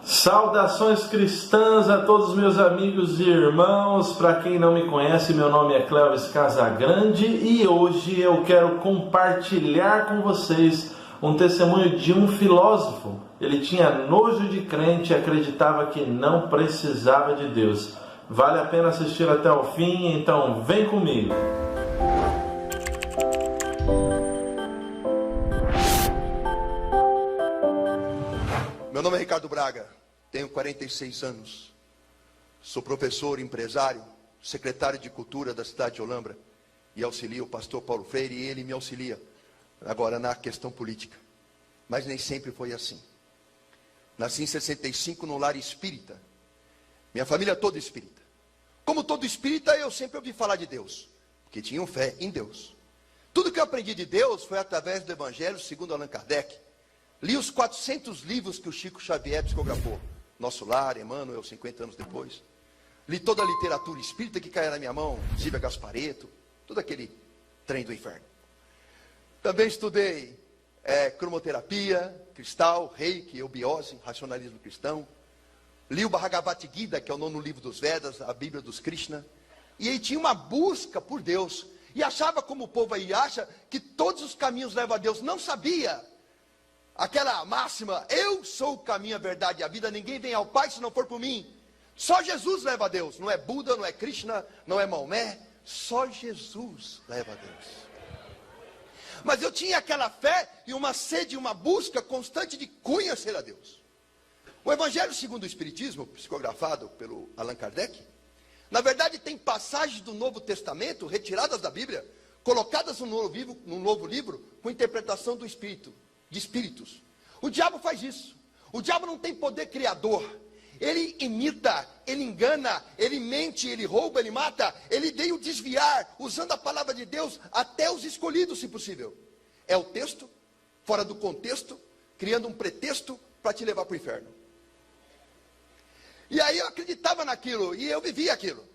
Saudações cristãs a todos os meus amigos e irmãos. Para quem não me conhece, meu nome é Clévis Casagrande e hoje eu quero compartilhar com vocês um testemunho de um filósofo. Ele tinha nojo de crente e acreditava que não precisava de Deus. Vale a pena assistir até o fim, então vem comigo. Meu nome é Ricardo Braga, tenho 46 anos, sou professor, empresário, secretário de Cultura da cidade de Olambra e auxilio o pastor Paulo Freire e ele me auxilia agora na questão política. Mas nem sempre foi assim. Nasci em 65 num lar espírita, minha família toda espírita. Como todo espírita eu sempre ouvi falar de Deus, porque tinham fé em Deus. Tudo que eu aprendi de Deus foi através do Evangelho segundo Allan Kardec. Li os 400 livros que o Chico Xavier psicografou. Nosso Lar, Emmanuel, 50 anos depois. Li toda a literatura espírita que caia na minha mão, Zíbia Gasparetto, todo aquele trem do inferno. Também estudei cromoterapia, cristal, reiki, eubiose, racionalismo cristão. Li o Bhagavad Gita, que é o 9º livro dos Vedas, a Bíblia dos Krishna. E aí tinha uma busca por Deus. E achava, como o povo aí acha, que todos os caminhos levam a Deus. Não sabia. Aquela máxima, eu sou o caminho, a verdade e a vida, ninguém vem ao Pai se não for por mim. Só Jesus leva a Deus, não é Buda, não é Krishna, não é Maomé, só Jesus leva a Deus. Mas eu tinha aquela fé e uma sede, uma busca constante de conhecer a Deus. O Evangelho segundo o Espiritismo, psicografado pelo Allan Kardec, na verdade tem passagens do Novo Testamento, retiradas da Bíblia, colocadas num novo livro, com interpretação do Espírito. De espíritos. O diabo faz isso. O diabo não tem poder criador. Ele imita, ele engana, ele mente, ele rouba, ele mata. Ele veio desviar, usando a palavra de Deus, até os escolhidos, se possível. É o texto, fora do contexto, criando um pretexto para te levar para o inferno. E aí eu acreditava naquilo, e eu vivia aquilo.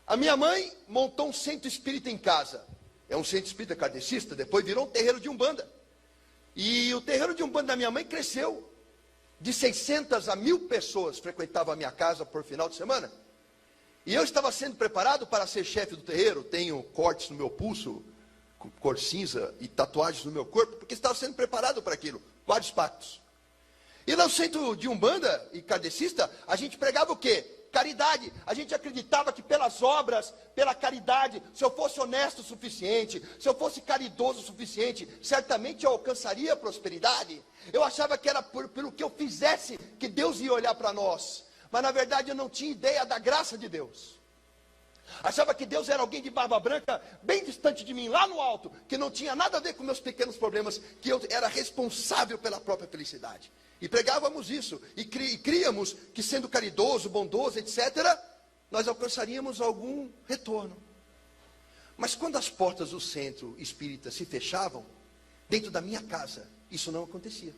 A minha mãe montou um centro espírita em casa. É um centro espírita kardecista, depois virou um terreiro de Umbanda. E o terreiro de Umbanda da minha mãe cresceu. De 600 a 1000 pessoas frequentavam a minha casa por final de semana. E eu estava sendo preparado para ser chefe do terreiro. Tenho cortes no meu pulso, cor cinza e tatuagens no meu corpo, porque estava sendo preparado para aquilo. Vários pactos. E no centro de Umbanda e kardecista, a gente pregava o quê? Caridade. A gente acreditava que pelas obras, pela caridade, se eu fosse honesto o suficiente, se eu fosse caridoso o suficiente, certamente eu alcançaria a prosperidade. Eu achava que era pelo que eu fizesse que Deus ia olhar para nós. Mas na verdade eu não tinha ideia da graça de Deus. Achava que Deus era alguém de barba branca, bem distante de mim, lá no alto, que não tinha nada a ver com meus pequenos problemas, que eu era responsável pela própria felicidade. E pregávamos isso, e críamos que sendo caridoso, bondoso, etc., nós alcançaríamos algum retorno. Mas quando as portas do centro espírita se fechavam, dentro da minha casa, isso não acontecia.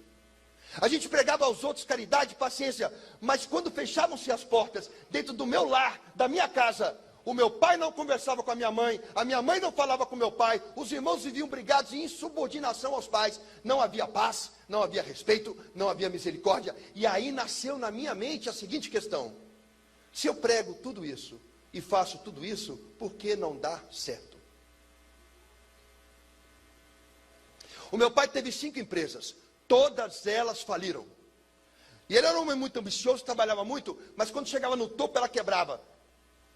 A gente pregava aos outros caridade e paciência, mas quando fechavam-se as portas, dentro do meu lar, da minha casa, o meu pai não conversava com a minha mãe não falava com meu pai, os irmãos viviam brigados em insubordinação aos pais, não havia paz, não havia respeito, não havia misericórdia, e aí nasceu na minha mente a seguinte questão: se eu prego tudo isso, e faço tudo isso, por que não dá certo? O meu pai teve 5 empresas, todas elas faliram, e ele era um homem muito ambicioso, trabalhava muito, mas quando chegava no topo ela quebrava.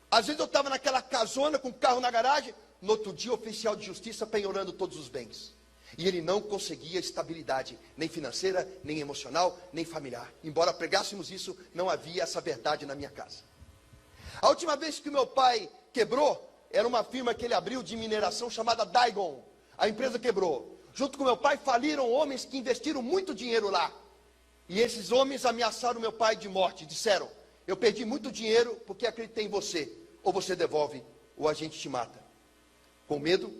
Às vezes eu estava naquela casona com o carro na garagem, no outro dia o oficial de justiça penhorando todos os bens. E ele não conseguia estabilidade, nem financeira, nem emocional, nem familiar. Embora pregássemos isso, não havia essa verdade na minha casa. A última vez que o meu pai quebrou, era uma firma que ele abriu de mineração chamada Daigon. A empresa quebrou. Junto com meu pai faliram homens que investiram muito dinheiro lá. E esses homens ameaçaram meu pai de morte, disseram: eu perdi muito dinheiro porque acreditei em você. Ou você devolve, ou a gente te mata. Com medo,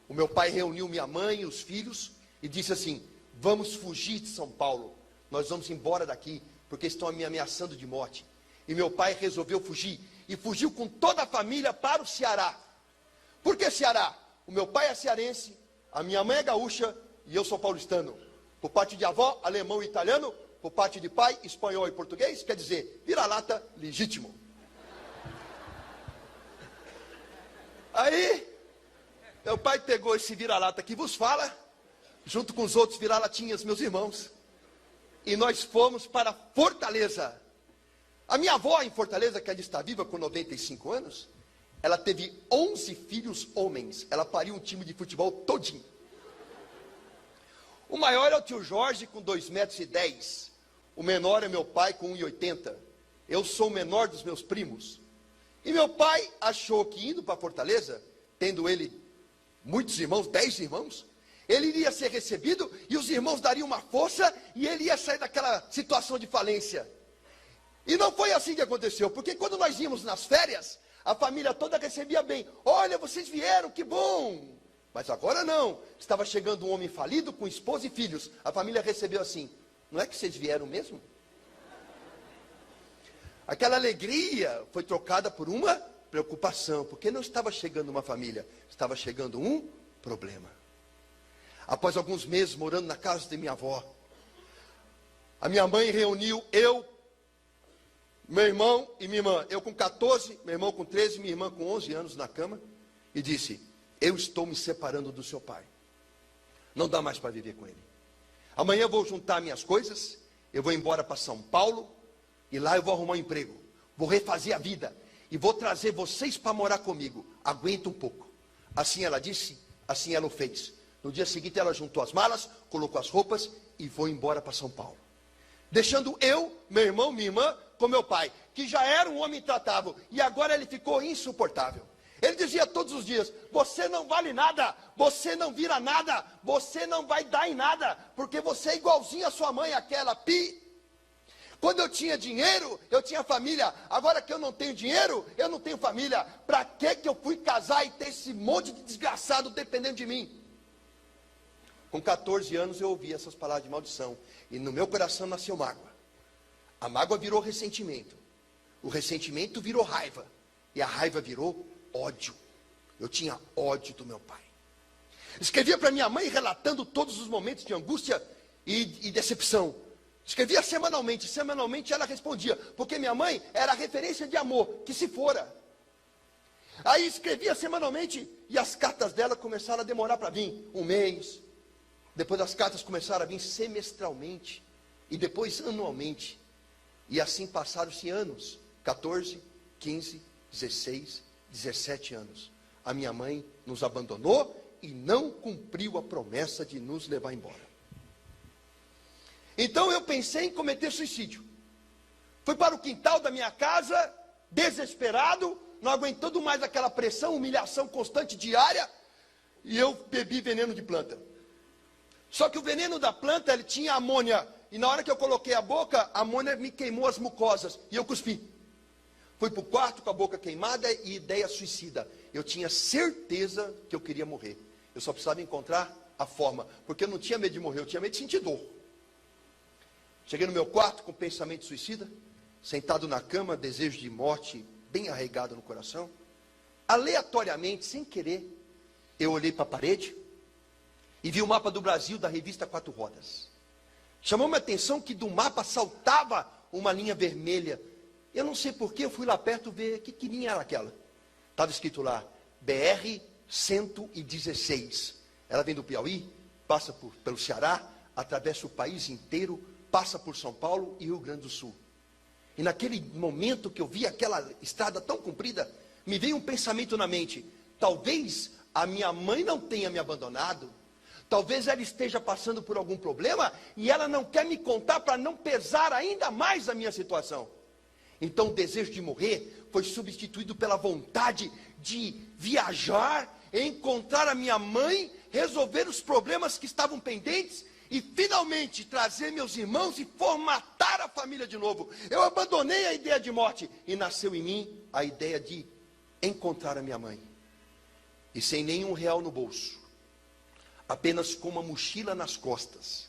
o meu pai reuniu minha mãe e os filhos e disse assim: vamos fugir de São Paulo. Nós vamos embora daqui, porque estão me ameaçando de morte. E meu pai resolveu fugir. E fugiu com toda a família para o Ceará. Por que Ceará? O meu pai é cearense, a minha mãe é gaúcha e eu sou paulistano. Por parte de avó, alemão e italiano. por parte de pai, espanhol e português, quer dizer, vira-lata legítimo. Aí, meu pai pegou esse vira-lata que vos fala, junto com os outros vira-latinhas, meus irmãos, e nós fomos para Fortaleza. A minha avó em Fortaleza, que ainda está viva com 95 anos, ela teve 11 filhos homens. Ela pariu um time de futebol todinho. O maior é o tio Jorge, com 2,10 metros. O menor é meu pai, com 1,80 m. Eu sou o menor dos meus primos. E meu pai achou que indo para Fortaleza, tendo ele muitos irmãos, 10 irmãos, ele iria ser recebido e os irmãos dariam uma força e ele ia sair daquela situação de falência. E não foi assim que aconteceu, porque quando nós íamos nas férias, a família toda recebia bem. Olha, vocês vieram, que bom! Mas agora não. Estava chegando um homem falido com esposa e filhos. A família recebeu assim: não é que vocês vieram mesmo? Aquela alegria foi trocada por uma preocupação, porque não estava chegando uma família, estava chegando um problema. Após alguns meses morando na casa de minha avó, a minha mãe reuniu eu, meu irmão e minha irmã. Eu com 14, meu irmão com 13, minha irmã com 11 anos na cama, e disse: eu estou me separando do seu pai. Não dá mais para viver com ele. Amanhã eu vou juntar minhas coisas, eu vou embora para São Paulo, e lá eu vou arrumar um emprego. Vou refazer a vida, e vou trazer vocês para morar comigo. Aguenta um pouco. Assim ela disse, assim ela o fez. No dia seguinte ela juntou as malas, colocou as roupas, e foi embora para São Paulo. Deixando eu, meu irmão, minha irmã, com meu pai, que já era um homem intratável, e agora ele ficou insuportável. Ele dizia todos os dias: você não vale nada, você não vira nada, você não vai dar em nada, porque você é igualzinho a sua mãe, aquela pi. Quando eu tinha dinheiro, eu tinha família. Agora que eu não tenho dinheiro, eu não tenho família. Para que eu fui casar e ter esse monte de desgraçado dependendo de mim? Com 14 anos eu ouvi essas palavras de maldição, e no meu coração nasceu mágoa. A mágoa virou ressentimento, o ressentimento virou raiva, e a raiva virou ódio. Eu tinha ódio do meu pai. Escrevia para minha mãe relatando todos os momentos de angústia e decepção. Escrevia semanalmente, semanalmente ela respondia, porque minha mãe era a referência de amor, que se fora. Aí escrevia semanalmente e as cartas dela começaram a demorar para vir, um mês. Depois as cartas começaram a vir semestralmente e depois anualmente. E assim passaram-se anos, 14, 15, 16, 17 anos. A minha mãe nos abandonou e não cumpriu a promessa de nos levar embora. Então eu pensei em cometer suicídio. Fui para o quintal da minha casa, desesperado, não aguentando mais aquela pressão, humilhação constante diária, e eu bebi veneno de planta. Só que o veneno da planta, ele tinha amônia, e na hora que eu coloquei a boca, a amônia me queimou as mucosas, e eu cuspi. Fui para o quarto com a boca queimada e ideia suicida. Eu tinha certeza que eu queria morrer. Eu só precisava encontrar a forma, porque eu não tinha medo de morrer, eu tinha medo de sentir dor. Cheguei no meu quarto com pensamento suicida, sentado na cama, desejo de morte bem arraigado no coração. Aleatoriamente, sem querer, eu olhei para a parede e vi o mapa do Brasil da revista Quatro Rodas. Chamou-me a atenção que do mapa saltava uma linha vermelha. Eu não sei porquê, eu fui lá perto ver que linha era aquela. Estava escrito lá, BR-116. Ela vem do Piauí, passa pelo Ceará, atravessa o país inteiro, passa por São Paulo e Rio Grande do Sul. E naquele momento que eu vi aquela estrada tão comprida, me veio um pensamento na mente: talvez a minha mãe não tenha me abandonado, talvez ela esteja passando por algum problema e ela não quer me contar para não pesar ainda mais a minha situação. Então o desejo de morrer foi substituído pela vontade de viajar, encontrar a minha mãe, resolver os problemas que estavam pendentes e finalmente trazer meus irmãos e formatar a família de novo. Eu abandonei a ideia de morte e nasceu em mim a ideia de encontrar a minha mãe. E sem nenhum real no bolso, apenas com uma mochila nas costas,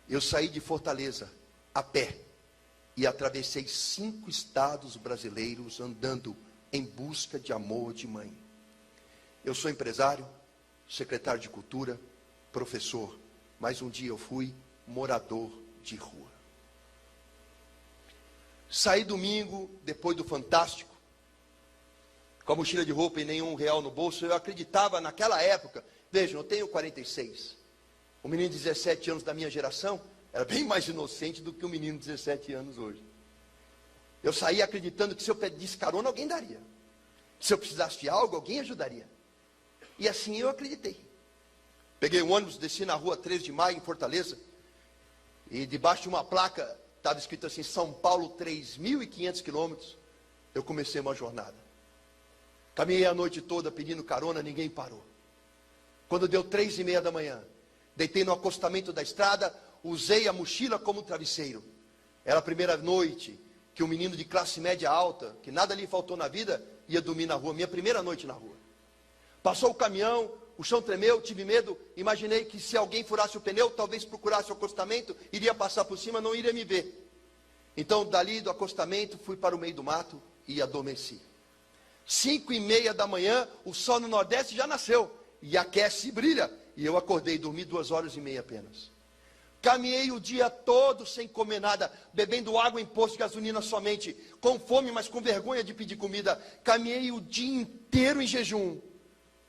eu saí de Fortaleza a pé e atravessei 5 estados brasileiros andando em busca de amor de mãe. Eu sou empresário, secretário de cultura, professor, mas um dia eu fui morador de rua. Saí domingo, depois do Fantástico, com a mochila de roupa e nenhum real no bolso. Eu acreditava naquela época, vejam, eu tenho 46. O menino de 17 anos da minha geração era bem mais inocente do que o menino de 17 anos hoje. Eu saí acreditando que se eu pedisse carona, alguém daria. Se eu precisasse de algo, alguém ajudaria. E assim eu acreditei. Peguei um ônibus, desci na rua 13 de maio, em Fortaleza, e debaixo de uma placa estava escrito assim: São Paulo, 3.500 quilômetros. Eu comecei uma jornada. Caminhei a noite toda pedindo carona, ninguém parou. Quando deu 3:30 da manhã, deitei no acostamento da estrada, usei a mochila como travesseiro. Era a primeira noite que um menino de classe média alta, que nada lhe faltou na vida, ia dormir na rua. Minha primeira noite na rua. Passou o caminhão, o chão tremeu, tive medo, imaginei que se alguém furasse o pneu, talvez procurasse o acostamento, iria passar por cima, não iria me ver. Então, dali do acostamento, fui para o meio do mato e adormeci. 5:30 da manhã, o sol no Nordeste já nasceu, e aquece e brilha, e eu acordei, dormi 2h30 apenas. Caminhei o dia todo sem comer nada, bebendo água em posto de gasolina somente, com fome, mas com vergonha de pedir comida. Caminhei o dia inteiro em jejum,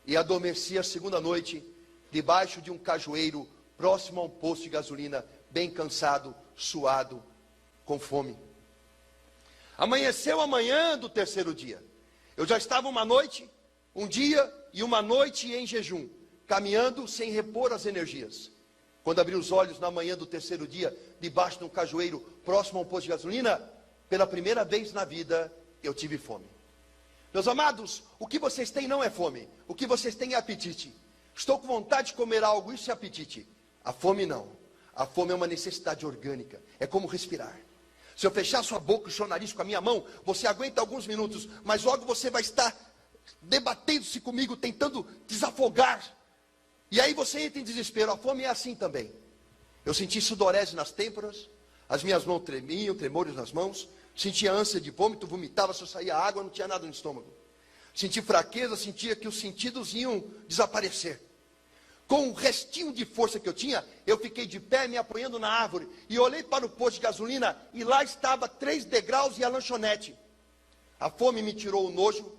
e adormeci a segunda noite, debaixo de um cajueiro, próximo a um posto de gasolina, bem cansado, suado, com fome. Amanheceu a manhã do terceiro dia. Eu já estava um dia e uma noite em jejum, caminhando sem repor as energias. Quando abri os olhos na manhã do terceiro dia, debaixo de um cajueiro, próximo a um posto de gasolina, pela primeira vez na vida, eu tive fome. Meus amados, o que vocês têm não é fome, o que vocês têm é apetite. Estou com vontade de comer algo, isso é apetite. A fome não. A fome é uma necessidade orgânica, é como respirar. Se eu fechar sua boca e o seu nariz com a minha mão, você aguenta alguns minutos, mas logo você vai estar debatendo-se comigo, tentando desafogar. E aí você entra em desespero. A fome é assim também. Eu senti sudorese nas têmporas, as minhas mãos tremiam, tremores nas mãos, sentia ânsia de vômito, vomitava, só saía água, não tinha nada no estômago. Senti fraqueza, sentia que os sentidos iam desaparecer. Com o restinho de força que eu tinha, eu fiquei de pé, me apoiando na árvore, e olhei para o posto de gasolina, e lá estava 3 degraus e a lanchonete. A fome me tirou o nojo,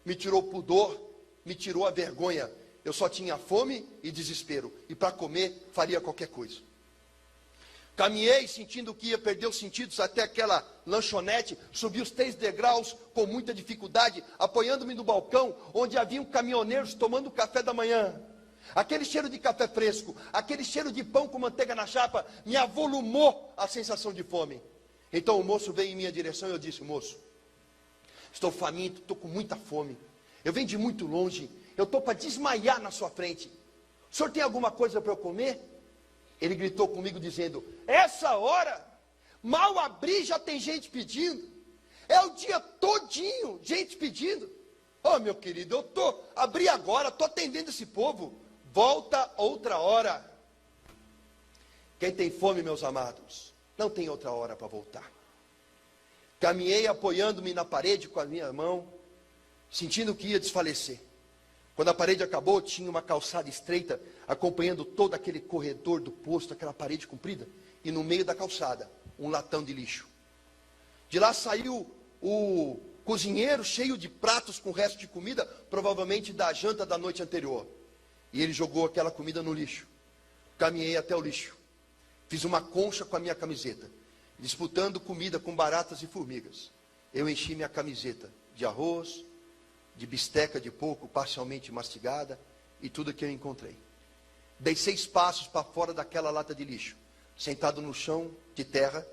me tirou o pudor, me tirou a vergonha. Eu só tinha fome e desespero, e para comer faria qualquer coisa. Caminhei sentindo que ia perder os sentidos até aquela lanchonete, subi os 3 degraus com muita dificuldade, apoiando-me no balcão, onde haviam caminhoneiros tomando café da manhã. Aquele cheiro de café fresco, aquele cheiro de pão com manteiga na chapa, me avolumou a sensação de fome. Então o moço veio em minha direção e eu disse: moço, estou faminto, estou com muita fome, eu venho de muito longe, eu estou para desmaiar na sua frente. O senhor tem alguma coisa para eu comer? Ele gritou comigo dizendo: essa hora, mal abri, já tem gente pedindo. É o dia todinho, gente pedindo. Oh, meu querido, abri agora, estou atendendo esse povo. Volta outra hora. Quem tem fome, meus amados, não tem outra hora para voltar. Caminhei apoiando-me na parede com a minha mão, sentindo que ia desfalecer. Quando a parede acabou, tinha uma calçada estreita, acompanhando todo aquele corredor do posto, aquela parede comprida, e no meio da calçada, um latão de lixo. De lá saiu o cozinheiro cheio de pratos com resto de comida, provavelmente da janta da noite anterior. E ele jogou aquela comida no lixo. Caminhei até o lixo. Fiz uma concha com a minha camiseta, disputando comida com baratas e formigas. Eu enchi minha camiseta de arroz, de bisteca de porco parcialmente mastigada e tudo que eu encontrei. Dei 6 passos para fora daquela lata de lixo. Sentado no chão de terra,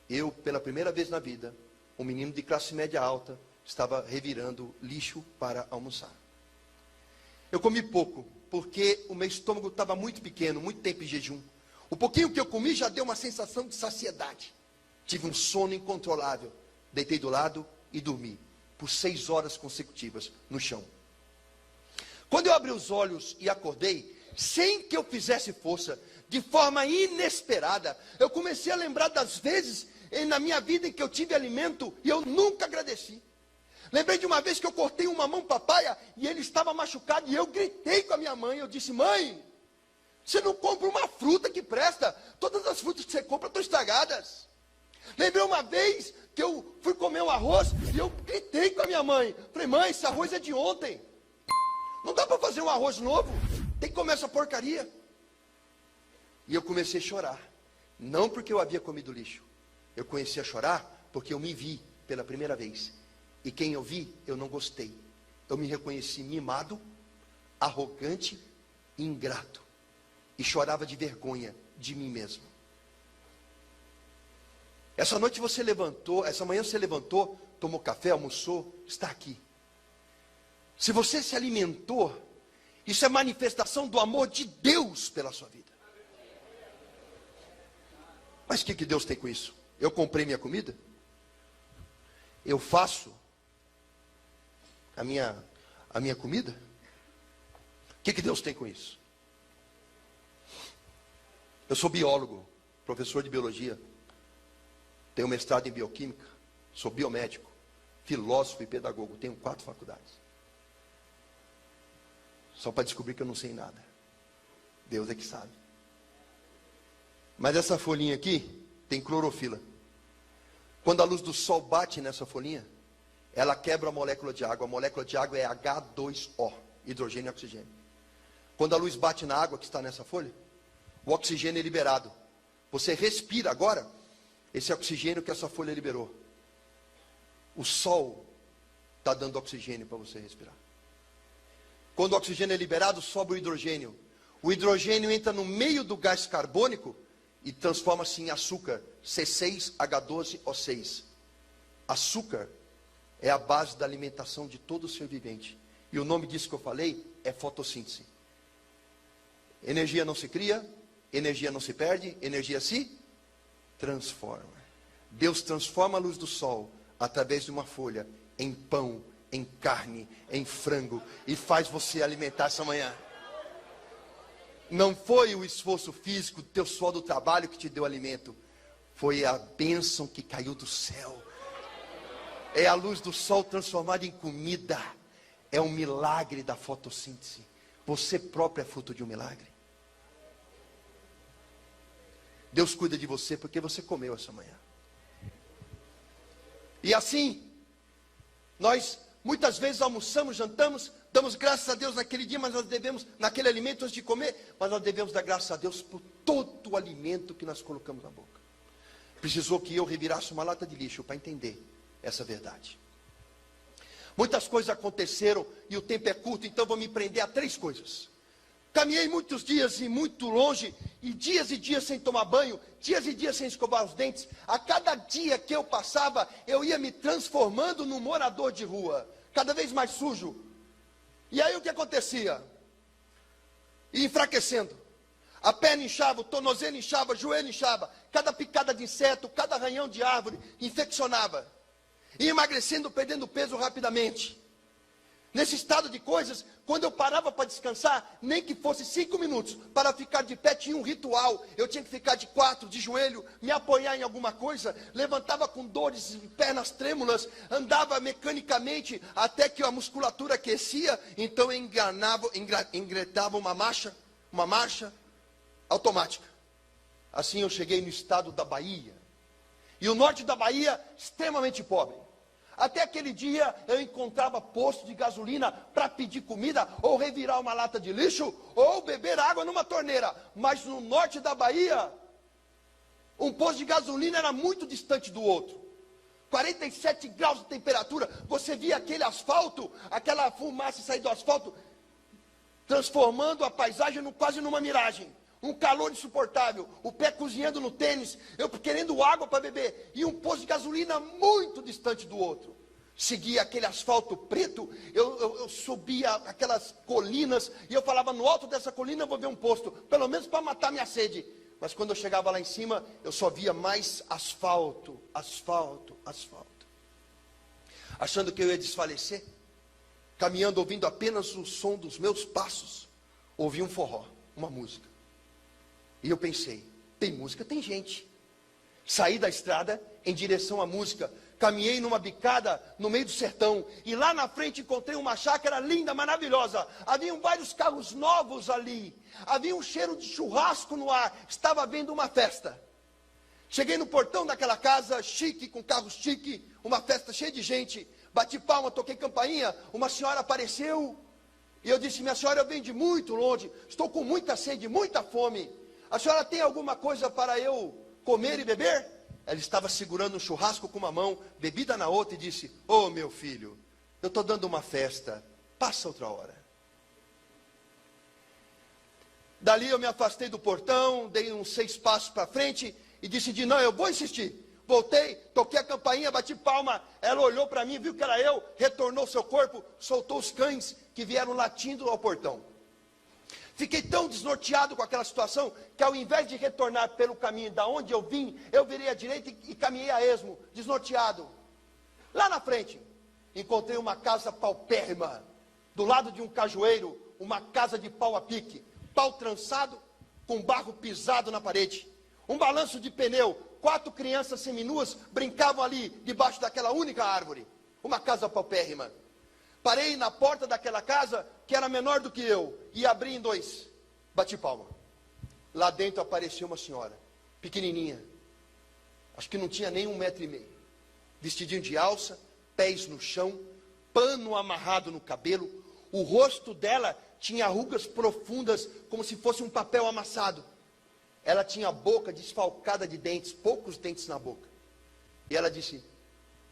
eu, pela primeira vez na vida, um menino de classe média alta, estava revirando lixo para almoçar. Eu comi pouco, porque o meu estômago estava muito pequeno, muito tempo em jejum. O pouquinho que eu comi já deu uma sensação de saciedade. Tive um sono incontrolável. Deitei do lado e dormi por 6 horas consecutivas no chão. Quando eu abri os olhos e acordei, sem que eu fizesse força, de forma inesperada, eu comecei a lembrar das vezes na minha vida em que eu tive alimento e eu nunca agradeci. Lembrei de uma vez que eu cortei um mamão papaya e ele estava machucado e eu gritei com a minha mãe. Eu disse: mãe, você não compra uma fruta que presta, todas as frutas que você compra estão estragadas. Lembrei uma vez que eu arroz e eu gritei com a minha mãe. Falei, mãe, esse arroz é de ontem. Não dá para fazer um arroz novo. Tem que comer essa porcaria. E eu comecei a chorar. Não porque eu havia comido lixo. Eu comecei a chorar porque eu me vi pela primeira vez. E quem eu vi, eu não gostei. Eu me reconheci mimado, arrogante, ingrato. E chorava de vergonha de mim mesmo. Essa noite você levantou, essa manhã você levantou, tomou café, almoçou, está aqui. Se você se alimentou, isso é manifestação do amor de Deus pela sua vida. Mas o que Deus tem com isso? Eu comprei minha comida? Eu faço a minha comida? O que Deus tem com isso? Eu sou biólogo, professor de biologia. Tenho mestrado em bioquímica. Sou biomédico, filósofo e pedagogo. Tenho 4 faculdades. Só para descobrir que eu não sei nada. Deus é que sabe. Mas essa folhinha aqui tem clorofila. Quando a luz do sol bate nessa folhinha, ela quebra a molécula de água. A molécula de água é H2O, hidrogênio e oxigênio. Quando a luz bate na água que está nessa folha, o oxigênio é liberado. Você respira agora esse oxigênio que essa folha liberou. O sol está dando oxigênio para você respirar. Quando o oxigênio é liberado, sobe o hidrogênio. O hidrogênio entra no meio do gás carbônico e transforma-se em açúcar, C6H12O6. Açúcar é a base da alimentação de todo ser vivente. E o nome disso que eu falei é fotossíntese. Energia não se cria, energia não se perde, energia se transforma. Deus transforma a luz do sol através de uma folha em pão, em carne, em frango e faz você alimentar essa manhã. Não foi o esforço físico, o teu suor do trabalho que te deu alimento. Foi a bênção que caiu do céu. É a luz do sol transformada em comida. É um milagre da fotossíntese. Você próprio é fruto de um milagre. Deus cuida de você porque você comeu essa manhã. E assim, nós muitas vezes almoçamos, jantamos, damos graças a Deus naquele dia, mas nós devemos, naquele alimento antes de comer, mas nós devemos dar graças a Deus por todo o alimento que nós colocamos na boca. Precisou que eu revirasse uma lata de lixo para entender essa verdade. Muitas coisas aconteceram e o tempo é curto, então vou me prender a 3 coisas. Caminhei muitos dias e muito longe, e dias sem tomar banho, dias e dias sem escovar os dentes. A cada dia que eu passava, eu ia me transformando num morador de rua, cada vez mais sujo. E aí o que acontecia? Ia enfraquecendo. A perna inchava, o tornozelo inchava, o joelho inchava. Cada picada de inseto, cada arranhão de árvore infeccionava. Ia emagrecendo, perdendo peso rapidamente. Nesse estado de coisas, quando eu parava para descansar, nem que fosse 5 minutos, para ficar de pé, tinha um ritual. Eu tinha que ficar de 4, de joelho, me apoiar em alguma coisa, levantava com dores, pernas trêmulas, andava mecanicamente até que a musculatura aquecia, então eu engretava uma marcha automática. Assim eu cheguei no estado da Bahia. E o norte da Bahia, extremamente pobre. Até aquele dia eu encontrava posto de gasolina para pedir comida, ou revirar uma lata de lixo, ou beber água numa torneira. Mas no norte da Bahia, um posto de gasolina era muito distante do outro. 47 graus de temperatura, você via aquele asfalto, aquela fumaça sair do asfalto, transformando a paisagem quase numa miragem. Um calor insuportável, o pé cozinhando no tênis, eu querendo água para beber, e um posto de gasolina muito distante do outro. Seguia aquele asfalto preto, eu subia aquelas colinas, e eu falava, no alto dessa colina eu vou ver um posto, pelo menos para matar minha sede. Mas quando eu chegava lá em cima, eu só via mais asfalto, asfalto, asfalto. Achando que eu ia desfalecer, caminhando, ouvindo apenas o som dos meus passos, ouvi um forró, uma música. E eu pensei, tem música, tem gente. Saí da estrada em direção à música. Caminhei numa bicada no meio do sertão. E lá na frente encontrei uma chácara linda, maravilhosa. Haviam vários carros novos ali. Havia um cheiro de churrasco no ar. Estava havendo uma festa. Cheguei no portão daquela casa, chique, com carro chique, uma festa cheia de gente. Bati palma, toquei campainha, uma senhora apareceu. E eu disse, minha senhora, eu venho de muito longe, estou com muita sede, muita fome. A senhora tem alguma coisa para eu comer e beber? Ela estava segurando um churrasco com uma mão, bebida na outra, e disse, ô meu filho, eu estou dando uma festa, passa outra hora. Dali eu me afastei do portão, dei uns 6 passos para frente, e decidi, não, eu vou insistir. Voltei, toquei a campainha, bati palma, ela olhou para mim, viu que era eu, retornou seu corpo, soltou os cães que vieram latindo ao portão. Fiquei tão desnorteado com aquela situação, que ao invés de retornar pelo caminho da onde eu vim, eu virei à direita e caminhei a esmo, desnorteado. Lá na frente, encontrei uma casa paupérrima, do lado de um cajueiro, uma casa de pau a pique, pau trançado, com barro pisado na parede. Um balanço de pneu, 4 crianças seminuas brincavam ali, debaixo daquela única árvore. Uma casa paupérrima. Parei na porta daquela casa, que era menor do que eu, e abri em 2. Bati palma. Lá dentro apareceu uma senhora, pequenininha. Acho que não tinha nem 1,5 metro. Vestidinho de alça, pés no chão, pano amarrado no cabelo. O rosto dela tinha rugas profundas, como se fosse um papel amassado. Ela tinha a boca desfalcada de dentes, poucos dentes na boca. E ela disse,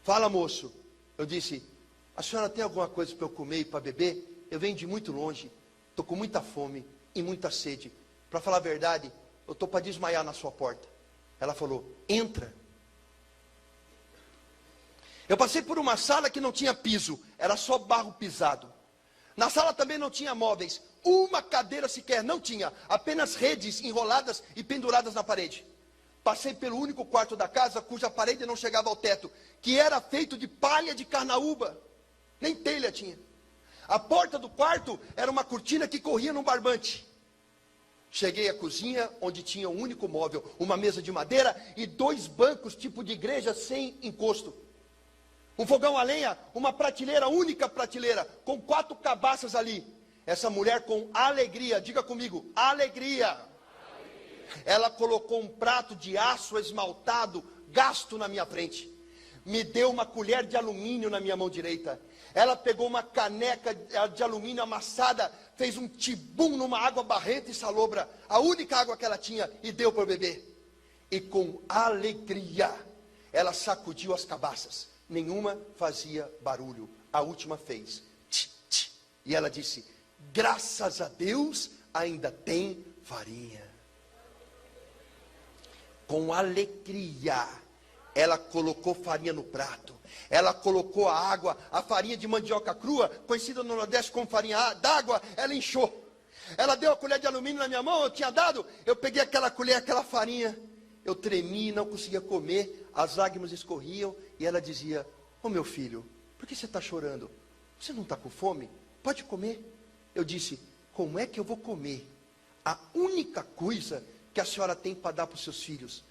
fala moço. Eu disse, a senhora tem alguma coisa para eu comer e para beber? Eu venho de muito longe, estou com muita fome e muita sede. Para falar a verdade, eu estou para desmaiar na sua porta. Ela falou, entra. Eu passei por uma sala que não tinha piso, era só barro pisado. Na sala também não tinha móveis. Uma cadeira sequer não tinha, apenas redes enroladas e penduradas na parede. Passei pelo único quarto da casa cuja parede não chegava ao teto, que era feito de palha de carnaúba, nem telha tinha. A porta do quarto era uma cortina que corria num barbante. Cheguei à cozinha, onde tinha um único móvel, uma mesa de madeira e 2 bancos tipo de igreja sem encosto. Um fogão a lenha, uma prateleira, única prateleira, com 4 cabaças ali. Essa mulher com alegria, diga comigo, alegria. Ela colocou um prato de aço esmaltado, gasto na minha frente. Me deu uma colher de alumínio na minha mão direita. Ela pegou uma caneca de alumínio amassada, fez um tibum numa água barrenta e salobra, a única água que ela tinha, e deu para eu beber. E com alegria, ela sacudiu as cabaças. Nenhuma fazia barulho. A última fez. Tch, tch. E ela disse, graças a Deus, ainda tem farinha. Com alegria, ela colocou farinha no prato. Ela colocou a água, a farinha de mandioca crua, conhecida no Nordeste como farinha d'água, ela inchou. Ela deu a colher de alumínio na minha mão, eu tinha dado, eu peguei aquela colher, aquela farinha. Eu tremi, não conseguia comer, as lágrimas escorriam, e ela dizia, ô meu filho, por que você está chorando? Você não está com fome? Pode comer. Eu disse, como é que eu vou comer a única coisa que a senhora tem para dar para os seus filhos?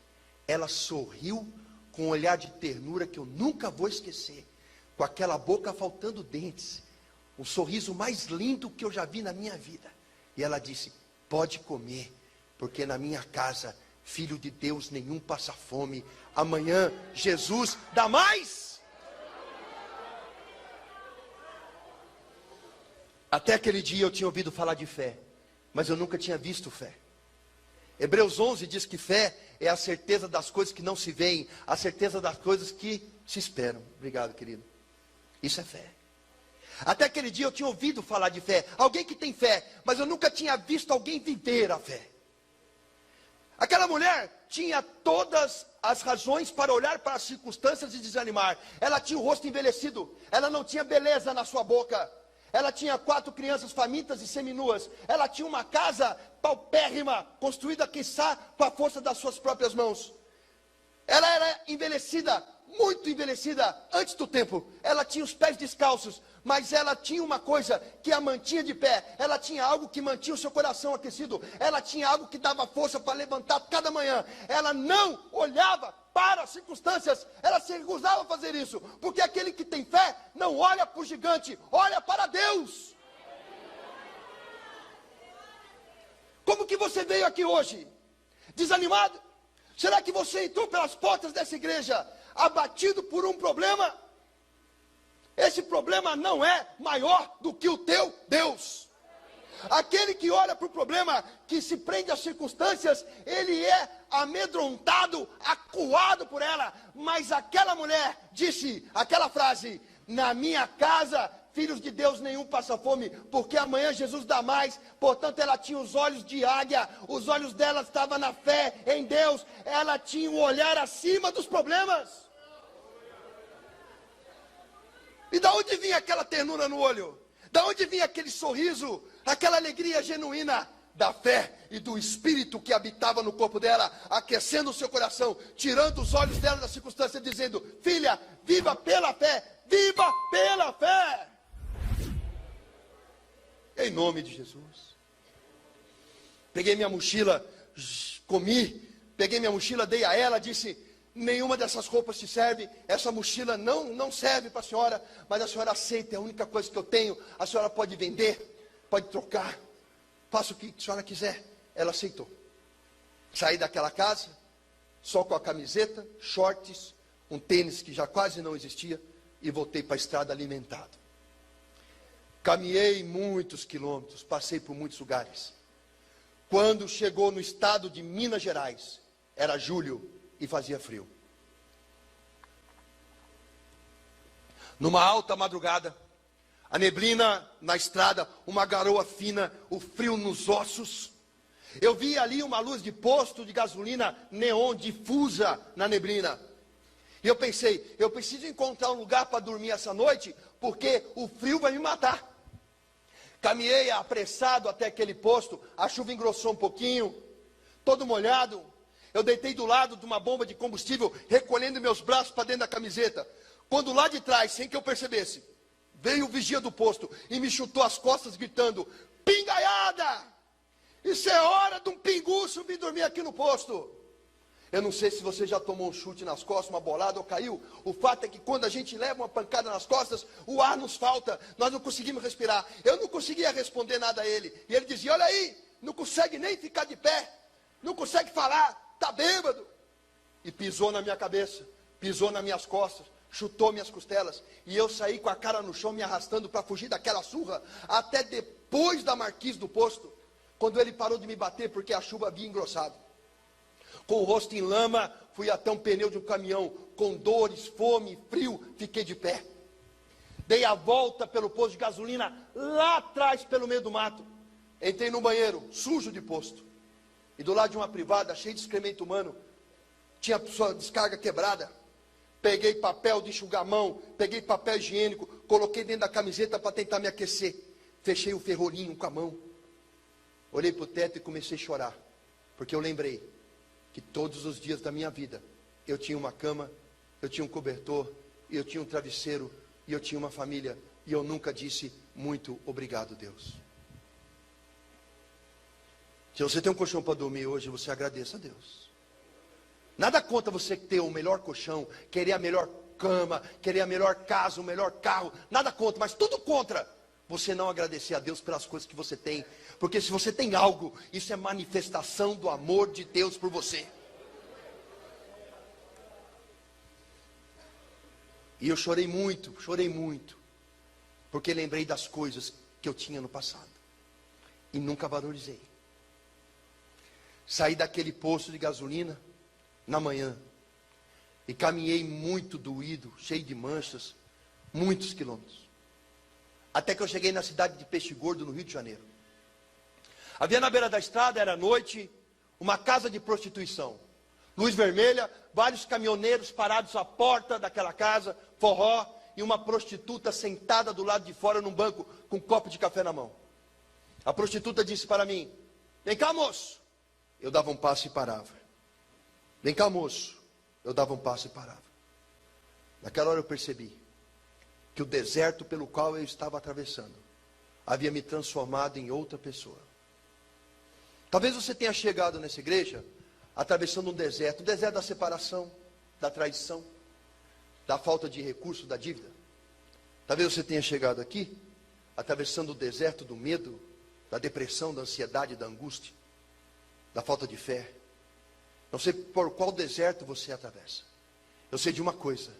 Ela sorriu com um olhar de ternura que eu nunca vou esquecer, com aquela boca faltando dentes, o sorriso mais lindo que eu já vi na minha vida. E ela disse, pode comer, porque na minha casa, filho de Deus nenhum passa fome. Amanhã, Jesus dá mais. Até aquele dia eu tinha ouvido falar de fé, mas eu nunca tinha visto fé. Hebreus 11 diz que fé é a certeza das coisas que não se veem, a certeza das coisas que se esperam. Obrigado, querido. Isso é fé. Até aquele dia eu tinha ouvido falar de fé, alguém que tem fé, mas eu nunca tinha visto alguém viver a fé. Aquela mulher tinha todas as razões para olhar para as circunstâncias e desanimar. Ela tinha o rosto envelhecido, ela não tinha beleza na sua boca. Ela tinha 4 crianças famintas e seminuas. Ela tinha uma casa paupérrima, construída, quiçá, com a força das suas próprias mãos. Ela era envelhecida, muito envelhecida, antes do tempo. Ela tinha os pés descalços, mas ela tinha uma coisa que a mantinha de pé. Ela tinha algo que mantinha o seu coração aquecido. Ela tinha algo que dava força para levantar cada manhã. Ela não olhava para as circunstâncias, ela se recusava a fazer isso, porque aquele que tem fé não olha para o gigante, olha para Deus. Como que você veio aqui hoje? Desanimado? Será que você entrou pelas portas dessa igreja abatido por um problema? Esse problema não é maior do que o teu Deus. Aquele que olha para o problema, que se prende às circunstâncias, ele é amedrontado, acuado por ela. Mas aquela mulher disse aquela frase: na minha casa, filhos de Deus nenhum passa fome, porque amanhã Jesus dá mais. Portanto, ela tinha os olhos de águia, os olhos dela estavam na fé em Deus, ela tinha um olhar acima dos problemas. E da onde vinha aquela ternura no olho? Da onde vinha aquele sorriso, aquela alegria genuína? Da fé e do Espírito que habitava no corpo dela, aquecendo o seu coração, tirando os olhos dela da circunstância, dizendo: filha, viva pela fé, viva pela fé. Em nome de Jesus. Peguei minha mochila, comi, peguei minha mochila, dei a ela, disse: nenhuma dessas roupas te serve, essa mochila não serve para a senhora, mas a senhora aceita, é a única coisa que eu tenho, a senhora pode vender, pode trocar, faça o que a senhora quiser. Ela aceitou. Saí daquela casa, só com a camiseta, shorts, um tênis que já quase não existia, e voltei para a estrada alimentado. Caminhei muitos quilômetros, passei por muitos lugares. Quando chegou no estado de Minas Gerais, era julho e fazia frio. Numa alta madrugada, a neblina na estrada, uma garoa fina, o frio nos ossos. Eu vi ali uma luz de posto de gasolina neon difusa na neblina. E eu pensei: eu preciso encontrar um lugar para dormir essa noite, porque o frio vai me matar. Caminhei apressado até aquele posto, a chuva engrossou um pouquinho, todo molhado. Eu deitei do lado de uma bomba de combustível, recolhendo meus braços para dentro da camiseta. Quando lá de trás, sem que eu percebesse, veio o vigia do posto e me chutou as costas gritando: pingaiada! Isso é hora de um pinguço vir dormir aqui no posto. Eu não sei se você já tomou um chute nas costas, uma bolada ou caiu. O fato é que quando a gente leva uma pancada nas costas, o ar nos falta, nós não conseguimos respirar. Eu não conseguia responder nada a ele. E ele dizia: olha aí, não consegue nem ficar de pé, não consegue falar, está bêbado. E pisou na minha cabeça, pisou nas minhas costas, chutou minhas costelas. E eu saí com a cara no chão, me arrastando para fugir daquela surra, até depois da marquise do posto, quando ele parou de me bater, porque a chuva havia engrossado. Com o rosto em lama, fui até um pneu de um caminhão, com dores, fome, frio, fiquei de pé. Dei a volta pelo posto de gasolina, lá atrás, pelo meio do mato. Entrei no banheiro, sujo de posto. E do lado de uma privada, cheia de excremento humano, tinha sua descarga quebrada. Peguei papel de enxugar a mão, peguei papel higiênico, coloquei dentro da camiseta para tentar me aquecer. Fechei o ferrolhinho com a mão. Olhei para o teto e comecei a chorar, porque eu lembrei que todos os dias da minha vida eu tinha uma cama, eu tinha um cobertor, e eu tinha um travesseiro, e eu tinha uma família, e eu nunca disse muito obrigado, Deus. Se você tem um colchão para dormir hoje, você agradeça a Deus. Nada contra você ter o melhor colchão, querer a melhor cama, querer a melhor casa, o melhor carro, nada contra, mas tudo contra você não agradecer a Deus pelas coisas que você tem. Porque se você tem algo, isso é manifestação do amor de Deus por você. E eu chorei muito, porque lembrei das coisas que eu tinha no passado e nunca valorizei. Saí daquele posto de gasolina na manhã e caminhei muito doído, cheio de manchas, muitos quilômetros. Até que eu cheguei na cidade de Peixe Gordo, no Rio de Janeiro. Havia na beira da estrada, era noite, uma casa de prostituição. Luz vermelha, vários caminhoneiros parados à porta daquela casa, forró, e uma prostituta sentada do lado de fora num banco com um copo de café na mão. A prostituta disse para mim: vem cá, moço. Eu dava um passo e parava. Vem cá, moço. Eu dava um passo e parava. Naquela hora eu percebi que o deserto pelo qual eu estava atravessando havia me transformado em outra pessoa. Talvez você tenha chegado nessa igreja atravessando um deserto da separação, da traição, da falta de recurso, da dívida. Talvez você tenha chegado aqui atravessando o deserto do medo, da depressão, da ansiedade, da angústia, da falta de fé. Não sei por qual deserto você atravessa. Eu sei de uma coisa: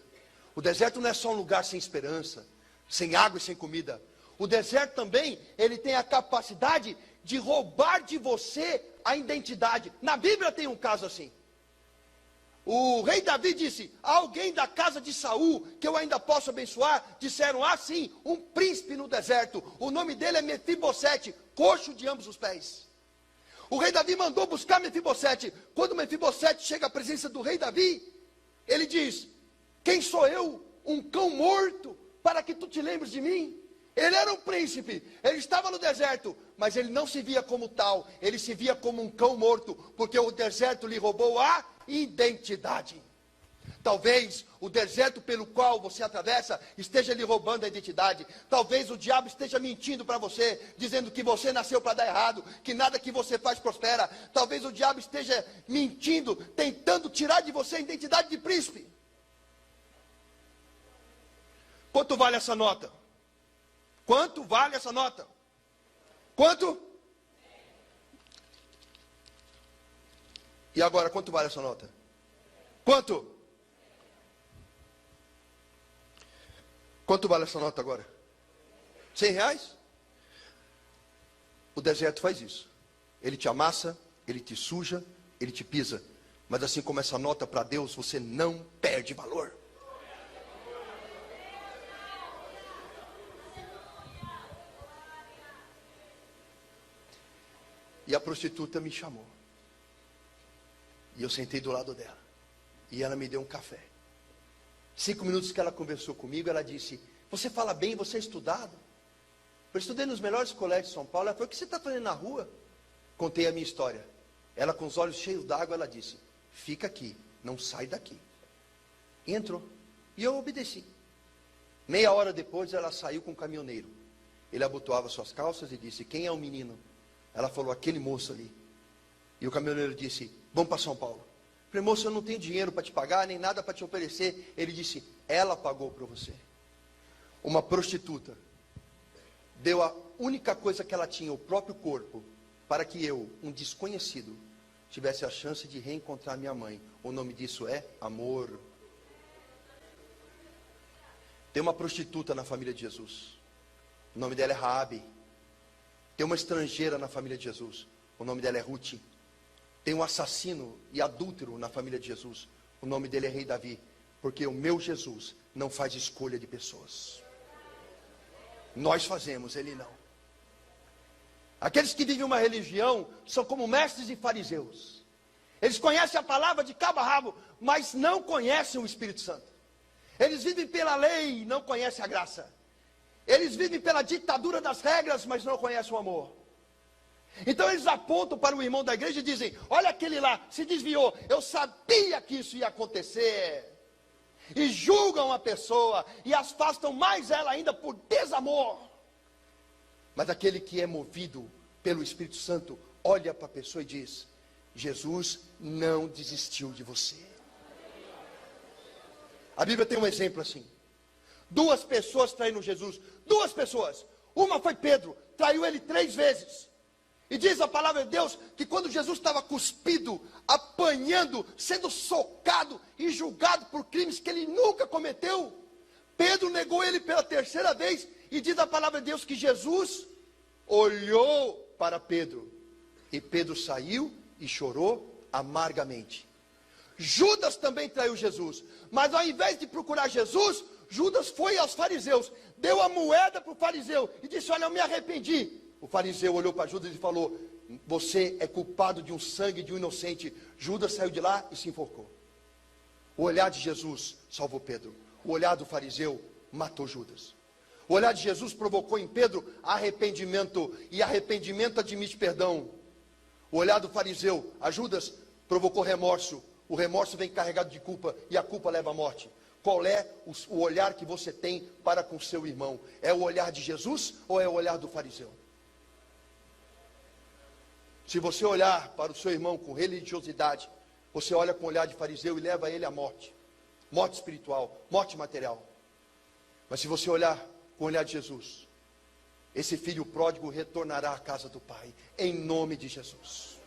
o deserto não é só um lugar sem esperança, sem água e sem comida. O deserto também, ele tem a capacidade de roubar de você a identidade. Na Bíblia tem um caso assim. O rei Davi disse: alguém da casa de Saul, que eu ainda posso abençoar. Disseram: ah sim, um príncipe no deserto. O nome dele é Mefibosete, coxo de ambos os pés. O rei Davi mandou buscar Mefibosete. Quando Mefibosete chega à presença do rei Davi, ele diz: quem sou eu, um cão morto, para que tu te lembres de mim? Ele era um príncipe, ele estava no deserto, mas ele não se via como tal, ele se via como um cão morto, porque o deserto lhe roubou a identidade. Talvez o deserto pelo qual você atravessa esteja lhe roubando a identidade. Talvez o diabo esteja mentindo para você, dizendo que você nasceu para dar errado, que nada que você faz prospera. Talvez o diabo esteja mentindo, tentando tirar de você a identidade de príncipe. Quanto vale essa nota? Quanto vale essa nota? Quanto? E agora, quanto vale essa nota? Quanto? Quanto vale essa nota agora? R$100? O deserto faz isso. Ele te amassa, ele te suja, ele te pisa. Mas assim como essa nota para Deus, você não perde valor. E a prostituta me chamou. E eu sentei do lado dela. E ela me deu um café. 5 minutos que ela conversou comigo, ela disse: você fala bem, você é estudado? Eu estudei nos melhores colégios de São Paulo. Ela falou: o que você está fazendo na rua? Contei a minha história. Ela, com os olhos cheios d'água, ela disse: fica aqui, não sai daqui. E entrou. E eu obedeci. Meia hora depois, ela saiu com o caminhoneiro. Ele abotoava suas calças e disse: quem é o menino? Ela falou: aquele moço ali. E o caminhoneiro disse: vamos para São Paulo. Eu falei: moço, eu não tenho dinheiro para te pagar, nem nada para te oferecer. Ele disse: ela pagou para você. Uma prostituta deu a única coisa que ela tinha, o próprio corpo, para que eu, um desconhecido, tivesse a chance de reencontrar minha mãe. O nome disso é amor. Tem uma prostituta na família de Jesus. O nome dela é Raabe. Tem uma estrangeira na família de Jesus. O nome dela é Ruth. Tem um assassino e adúltero na família de Jesus. O nome dele é Rei Davi. Porque o meu Jesus não faz escolha de pessoas. Nós fazemos, ele não. Aqueles que vivem uma religião são como mestres e fariseus. Eles conhecem a palavra de cabo a rabo, mas não conhecem o Espírito Santo. Eles vivem pela lei e não conhecem a graça. Eles vivem pela ditadura das regras, mas não conhecem o amor. Então eles apontam para o irmão da igreja e dizem: olha aquele lá, se desviou, eu sabia que isso ia acontecer. E julgam a pessoa e afastam mais ela ainda por desamor. Mas aquele que é movido pelo Espírito Santo olha para a pessoa e diz: Jesus não desistiu de você. A Bíblia tem um exemplo assim. 2 pessoas traíram Jesus. 2 pessoas. Uma foi Pedro, traiu ele 3 vezes. E diz a palavra de Deus que quando Jesus estava cuspido, apanhando, sendo socado e julgado por crimes que ele nunca cometeu, Pedro negou ele pela 3ª vez. E diz a palavra de Deus que Jesus olhou para Pedro. E Pedro saiu e chorou amargamente. Judas também traiu Jesus. Mas ao invés de procurar Jesus, Judas foi aos fariseus, deu a moeda para o fariseu e disse: olha, eu me arrependi. O fariseu olhou para Judas e falou: você é culpado de um sangue de um inocente. Judas saiu de lá e se enforcou. O olhar de Jesus salvou Pedro. O olhar do fariseu matou Judas. O olhar de Jesus provocou em Pedro arrependimento, e arrependimento admite perdão. O olhar do fariseu a Judas provocou remorso. O remorso vem carregado de culpa, e a culpa leva à morte. Qual é o olhar que você tem para com seu irmão? É o olhar de Jesus ou é o olhar do fariseu? Se você olhar para o seu irmão com religiosidade, você olha com o olhar de fariseu e leva ele à morte. Morte espiritual, morte material. Mas se você olhar com o olhar de Jesus, esse filho pródigo retornará à casa do Pai, em nome de Jesus.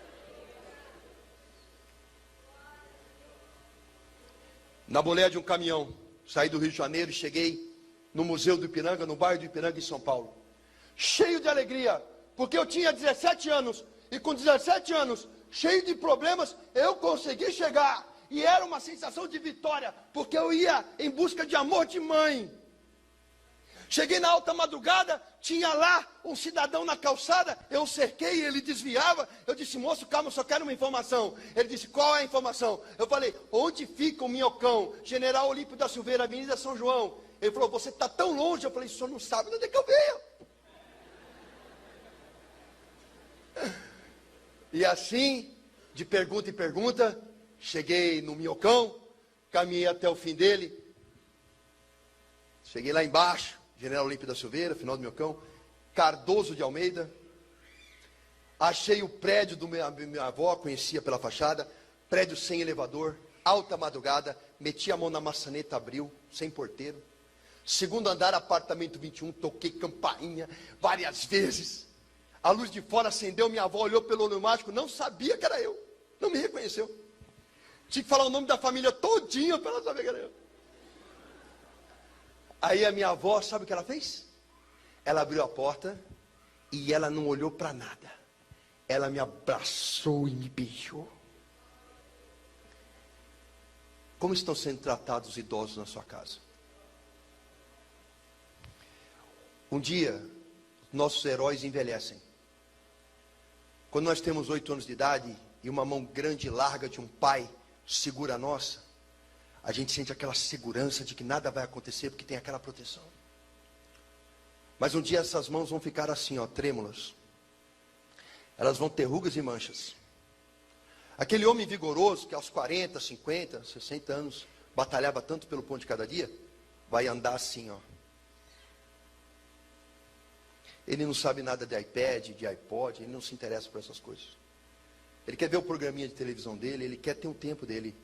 na boleia de um caminhão, saí do Rio de Janeiro e cheguei no Museu do Ipiranga, no bairro do Ipiranga, em São Paulo. Cheio de alegria, porque eu tinha 17 anos, e com 17 anos, cheio de problemas, eu consegui chegar. E era uma sensação de vitória, porque eu ia em busca de amor de mãe. Cheguei na alta madrugada, tinha lá um cidadão na calçada, eu cerquei, ele desviava, eu disse, moço, calma, eu só quero uma informação. Ele disse, qual é a informação? Eu falei, onde fica o Minhocão? General Olímpio da Silveira, Avenida São João. Ele falou, você está tão longe. Eu falei, o senhor não sabe onde é que eu venho. E assim, de pergunta em pergunta, cheguei no Minhocão, caminhei até o fim dele, cheguei lá embaixo, General Olímpio da Silveira, final do Minhocão, Cardoso de Almeida, achei o prédio do minha avó, conhecia pela fachada, prédio sem elevador, alta madrugada, meti a mão na maçaneta, abriu, sem porteiro, segundo andar, apartamento 21, toquei campainha várias vezes, a luz de fora acendeu, minha avó olhou pelo olho mágico, não sabia que era eu, não me reconheceu, tinha que falar o nome da família todinha para ela saber que era eu. Aí a minha avó, sabe o que ela fez? Ela abriu a porta e ela não olhou para nada. Ela me abraçou e me beijou. Como estão sendo tratados os idosos na sua casa? Um dia, nossos heróis envelhecem. Quando nós temos 8 anos de idade e uma mão grande e larga de um pai segura a nossa, a gente sente aquela segurança de que nada vai acontecer porque tem aquela proteção. Mas um dia essas mãos vão ficar assim, ó, trêmulas. Elas vão ter rugas e manchas. Aquele homem vigoroso que aos 40, 50, 60 anos batalhava tanto pelo pão de cada dia, vai andar assim, ó. Ele não sabe nada de iPad, de iPod, ele não se interessa por essas coisas. Ele quer ver o programinha de televisão dele, ele quer ter o tempo dele.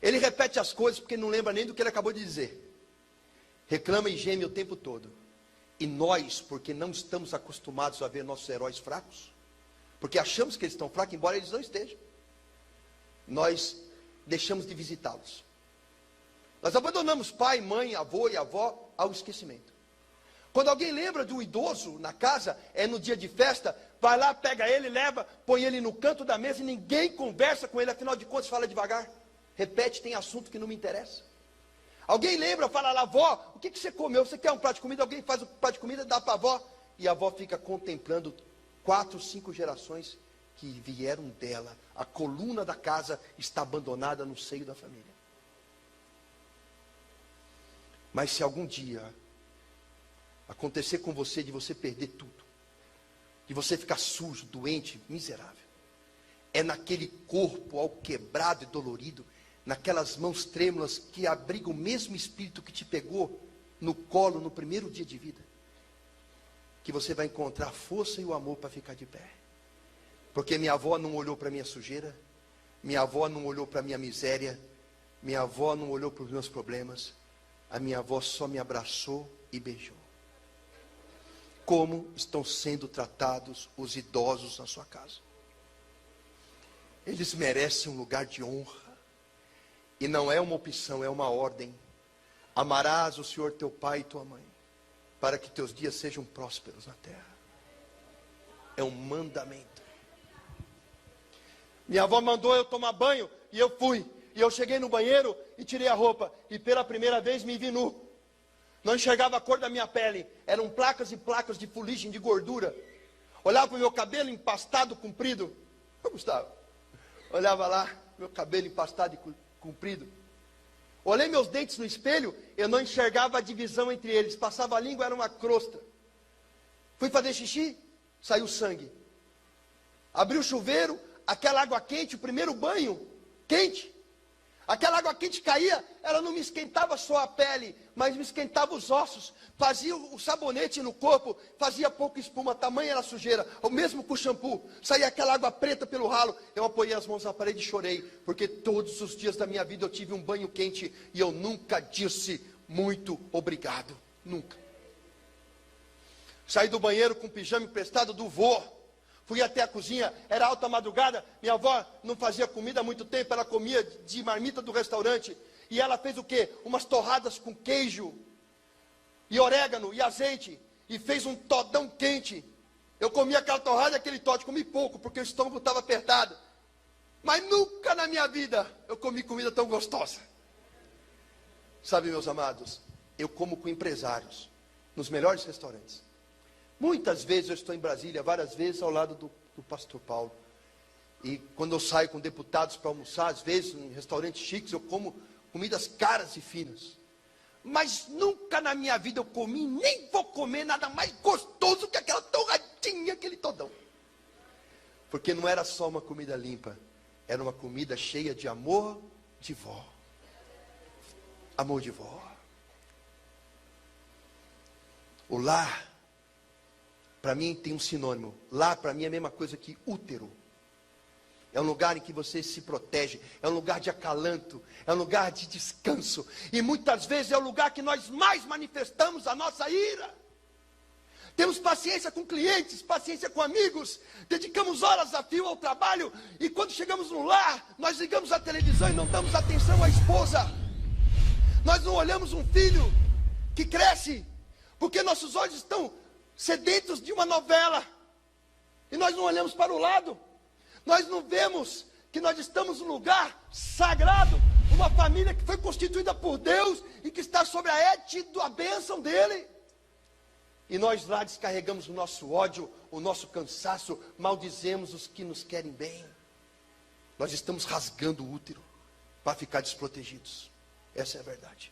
Ele repete as coisas porque não lembra nem do que ele acabou de dizer. Reclama e geme o tempo todo. E nós, porque não estamos acostumados a ver nossos heróis fracos, porque achamos que eles estão fracos, embora eles não estejam, nós deixamos de visitá-los. Nós abandonamos pai, mãe, avô e avó ao esquecimento. Quando alguém lembra de um idoso na casa, é no dia de festa, vai lá, pega ele, leva, põe ele no canto da mesa e ninguém conversa com ele, afinal de contas fala devagar. Repete, tem assunto que não me interessa. Alguém lembra, fala lá, avó, o que você comeu? Você quer um prato de comida? Alguém faz um prato de comida, dá para a avó. E a avó fica contemplando 4, 5 gerações que vieram dela. A coluna da casa está abandonada no seio da família. Mas se algum dia acontecer com você de você perder tudo, de você ficar sujo, doente, miserável, é naquele corpo alquebrado e dolorido, naquelas mãos trêmulas que abrigam o mesmo espírito que te pegou no colo no primeiro dia de vida, que você vai encontrar a força e o amor para ficar de pé. Porque minha avó não olhou para a minha sujeira, minha avó não olhou para a minha miséria, minha avó não olhou para os meus problemas, a minha avó só me abraçou e beijou. Como estão sendo tratados os idosos na sua casa? Eles merecem um lugar de honra. E não é uma opção, é uma ordem. Amarás o Senhor teu pai e tua mãe, para que teus dias sejam prósperos na terra. É um mandamento. Minha avó mandou eu tomar banho, e eu fui. E eu cheguei no banheiro e tirei a roupa. E pela primeira vez me vi nu. Não enxergava a cor da minha pele. Eram placas e placas de fuligem, de gordura. Olhava para o meu cabelo empastado, comprido. Ô, Gustavo, olhava lá, meu cabelo empastado e comprido. Olhei meus dentes no espelho, eu não enxergava a divisão entre eles. Passava a língua, era uma crosta. Fui fazer xixi, saiu sangue. Abri o chuveiro, aquela água quente, o primeiro banho, quente. Aquela água quente caía, ela não me esquentava só a pele, mas me esquentava os ossos. Fazia o sabonete no corpo, fazia pouca espuma, tamanha era a sujeira. O mesmo com o shampoo, saía aquela água preta pelo ralo. Eu apoiei as mãos na parede e chorei, porque todos os dias da minha vida eu tive um banho quente e eu nunca disse muito obrigado. Nunca. Saí do banheiro com o pijama emprestado do vô. Fui até a cozinha, era alta madrugada, minha avó não fazia comida há muito tempo, ela comia de marmita do restaurante. E ela fez o quê? Umas torradas com queijo, e orégano, e azeite, e fez um todão quente. Eu comi aquela torrada e aquele toddy, comi pouco, porque o estômago estava apertado. Mas nunca na minha vida eu comi comida tão gostosa. Sabe, meus amados, eu como com empresários, nos melhores restaurantes. Muitas vezes eu estou em Brasília, várias vezes ao lado do pastor Paulo. E quando eu saio com deputados para almoçar, às vezes em restaurantes chiques, eu como comidas caras e finas. Mas nunca na minha vida eu comi, nem vou comer nada mais gostoso que aquela torradinha, aquele todão. Porque não era só uma comida limpa, era uma comida cheia de amor de vó. Amor de vó. O lar, para mim tem um sinônimo. Lar para mim é a mesma coisa que útero. É um lugar em que você se protege, é um lugar de acalanto, é um lugar de descanso. E muitas vezes é o lugar que nós mais manifestamos a nossa ira. Temos paciência com clientes, paciência com amigos, dedicamos horas a fio ao trabalho, e quando chegamos no lar, nós ligamos a televisão e não damos atenção à esposa. Nós não olhamos um filho que cresce, porque nossos olhos estão sedentos de uma novela, e nós não olhamos para o lado. Nós não vemos que nós estamos num lugar sagrado, uma família que foi constituída por Deus e que está sob a égide, a bênção dele. E nós lá descarregamos o nosso ódio, o nosso cansaço, maldizemos os que nos querem bem. Nós estamos rasgando o útero para ficar desprotegidos. Essa é a verdade.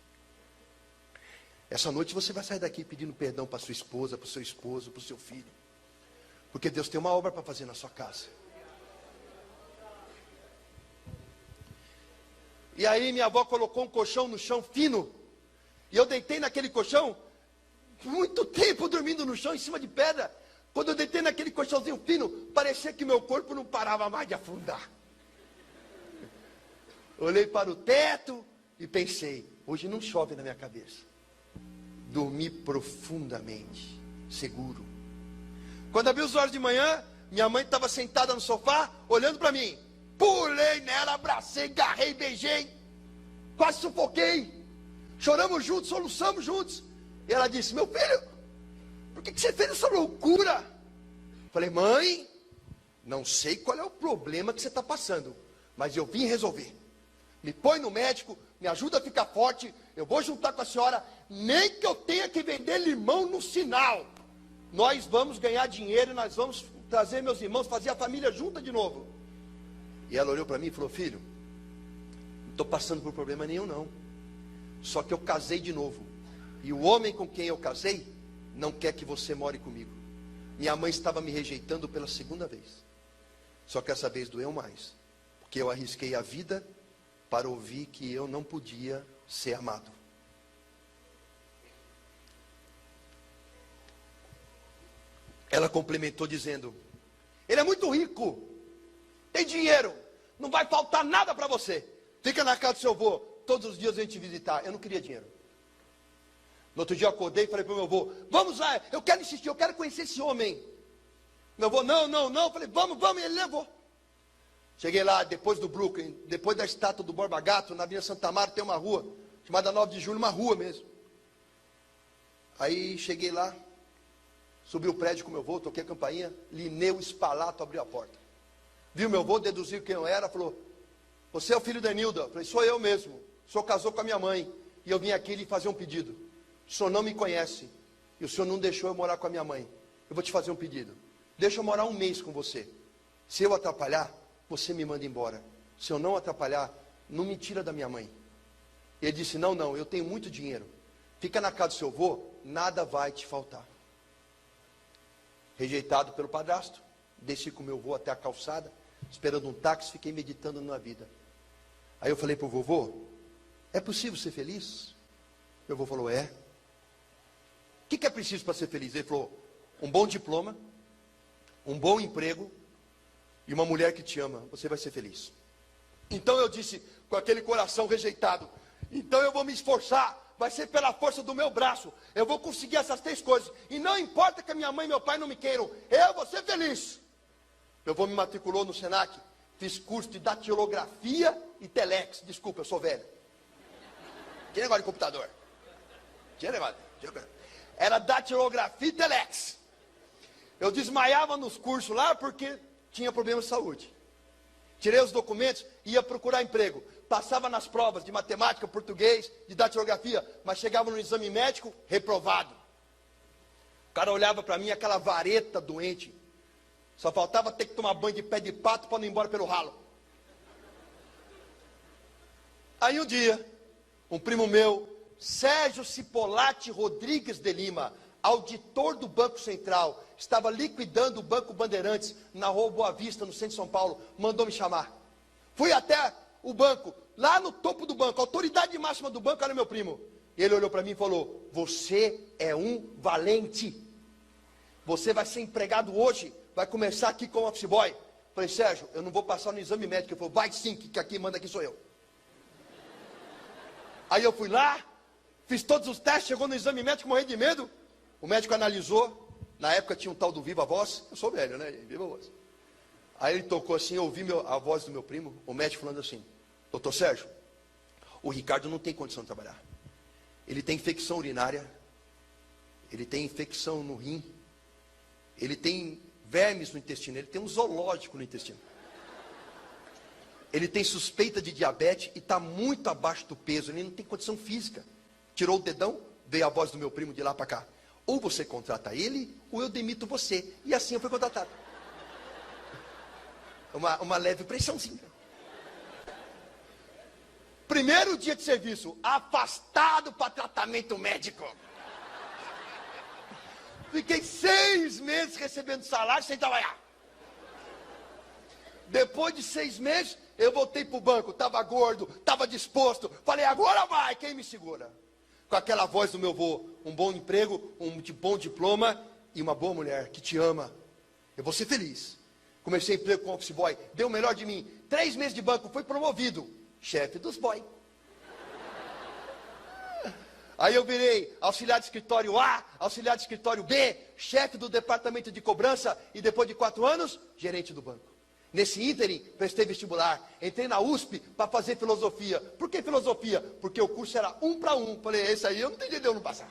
Essa noite você vai sair daqui pedindo perdão para sua esposa, para o seu esposo, para o seu filho. Porque Deus tem uma obra para fazer na sua casa. E aí minha avó colocou um colchão no chão fino. E eu deitei naquele colchão, muito tempo dormindo no chão, em cima de pedra. Quando eu deitei naquele colchãozinho fino, parecia que meu corpo não parava mais de afundar. Olhei para o teto e pensei, hoje não chove na minha cabeça. Dormi profundamente, seguro. Quando abri os olhos de manhã, minha mãe estava sentada no sofá, olhando para mim. Pulei nela, abracei, agarrei, beijei, quase sufoquei. Choramos juntos, soluçamos juntos. E ela disse, meu filho, por que você fez essa loucura? Falei, mãe, não sei qual é o problema que você está passando, mas eu vim resolver. Me põe no médico, me ajuda a ficar forte, eu vou juntar com a senhora, nem que eu tenha que vender limão no sinal. Nós vamos ganhar dinheiro, nós vamos trazer meus irmãos, fazer a família junta de novo. E ela olhou para mim e falou, filho, não estou passando por problema nenhum não. Só que eu casei de novo. E o homem com quem eu casei não quer que você more comigo. Minha mãe estava me rejeitando pela segunda vez. Só que essa vez doeu mais. Porque eu arrisquei a vida para ouvir que eu não podia ser amado. Ela complementou dizendo, ele é muito rico, tem dinheiro, não vai faltar nada para você. Fica na casa do seu avô, todos os dias a gente visitar. Eu não queria dinheiro. No outro dia eu acordei e falei para o meu avô, vamos lá, eu quero insistir, eu quero conhecer esse homem. Meu avô, não, falei, vamos, e ele levou. Cheguei lá, depois do Brooklyn, depois da estátua do Borba Gato, na Avenida Santa Marta tem uma rua, chamada 9 de Julho, uma rua mesmo. Aí cheguei lá, subi o prédio com meu avô, toquei a campainha, Lineu Spalato abriu a porta. Viu meu avô, deduziu quem eu era, falou, você é o filho da Nilda? Eu falei, sou eu mesmo, o senhor casou com a minha mãe, e eu vim aqui lhe fazer um pedido. O senhor não me conhece, e o senhor não deixou eu morar com a minha mãe. Eu vou te fazer um pedido, deixa eu morar um mês com você. Se eu atrapalhar, você me manda embora. Se eu não atrapalhar, não me tira da minha mãe. Ele disse, não, eu tenho muito dinheiro. Fica na casa do seu avô, nada vai te faltar. Rejeitado pelo padrasto, desci com meu avô até a calçada, esperando um táxi, fiquei meditando na vida. Aí eu falei para o vovô, é possível ser feliz? Meu avô falou, é. O que é preciso para ser feliz? Ele falou, um bom diploma, um bom emprego, e uma mulher que te ama, você vai ser feliz. Então eu disse, com aquele coração rejeitado, então eu vou me esforçar, vai ser pela força do meu braço, eu vou conseguir essas 3 coisas, e não importa que a minha mãe e meu pai não me queiram, eu vou ser feliz. Meu avô me matriculou no Senac. Fiz curso de datilografia e telex. Desculpa, eu sou velho. Tinha negócio de computador. Tinha negócio. Era datilografia e telex. Eu desmaiava nos cursos lá porque tinha problema de saúde. Tirei os documentos e ia procurar emprego. Passava nas provas de matemática, português, de datilografia, mas chegava no exame médico, reprovado. O cara olhava para mim, aquela vareta doente. Só faltava ter que tomar banho de pé de pato para não ir embora pelo ralo. Aí um dia, um primo meu, Sérgio Cipolatti Rodrigues de Lima, auditor do Banco Central, estava liquidando o Banco Bandeirantes na Rua Boa Vista, no centro de São Paulo, mandou me chamar. Fui até o banco, lá no topo do banco, a autoridade máxima do banco era meu primo. Ele olhou para mim e falou: você é um valente. Você vai ser empregado hoje, vai começar aqui como office boy. Falei: Sérgio, eu não vou passar no exame médico. Ele falou: vai sim, que aqui manda aqui sou eu. Aí eu fui lá, fiz todos os testes, chegou no exame médico, morri de medo. O médico analisou, na época tinha um tal do Viva Voz, eu sou velho, né? Viva Voz. Aí ele tocou assim, eu ouvi a voz do meu primo, o médico falando assim: doutor Sérgio, o Ricardo não tem condição de trabalhar. Ele tem infecção urinária, ele tem infecção no rim, ele tem vermes no intestino, ele tem um zoológico no intestino. Ele tem suspeita de diabetes e está muito abaixo do peso, ele não tem condição física. Tirou o dedão, veio a voz do meu primo de lá para cá: ou você contrata ele, ou eu demito você. E assim eu fui contratado. Uma leve pressãozinha. Primeiro dia de serviço, afastado para tratamento médico. Fiquei 6 meses recebendo salário sem trabalhar. Depois de 6 meses, eu voltei para o banco. Estava gordo, estava disposto. Falei: agora vai, quem me segura? Com aquela voz do meu avô: um bom emprego, um bom diploma e uma boa mulher que te ama. Eu vou ser feliz. Comecei emprego com office boy, deu o melhor de mim. 3 meses de banco, fui promovido chefe dos boy. Aí eu virei auxiliar de escritório A, auxiliar de escritório B, chefe do departamento de cobrança e depois de 4 anos, gerente do banco. Nesse ínterim, prestei vestibular, entrei na USP para fazer filosofia. Por que filosofia? Porque o curso era 1 para 1. Falei: esse aí eu não entendi de eu não passar.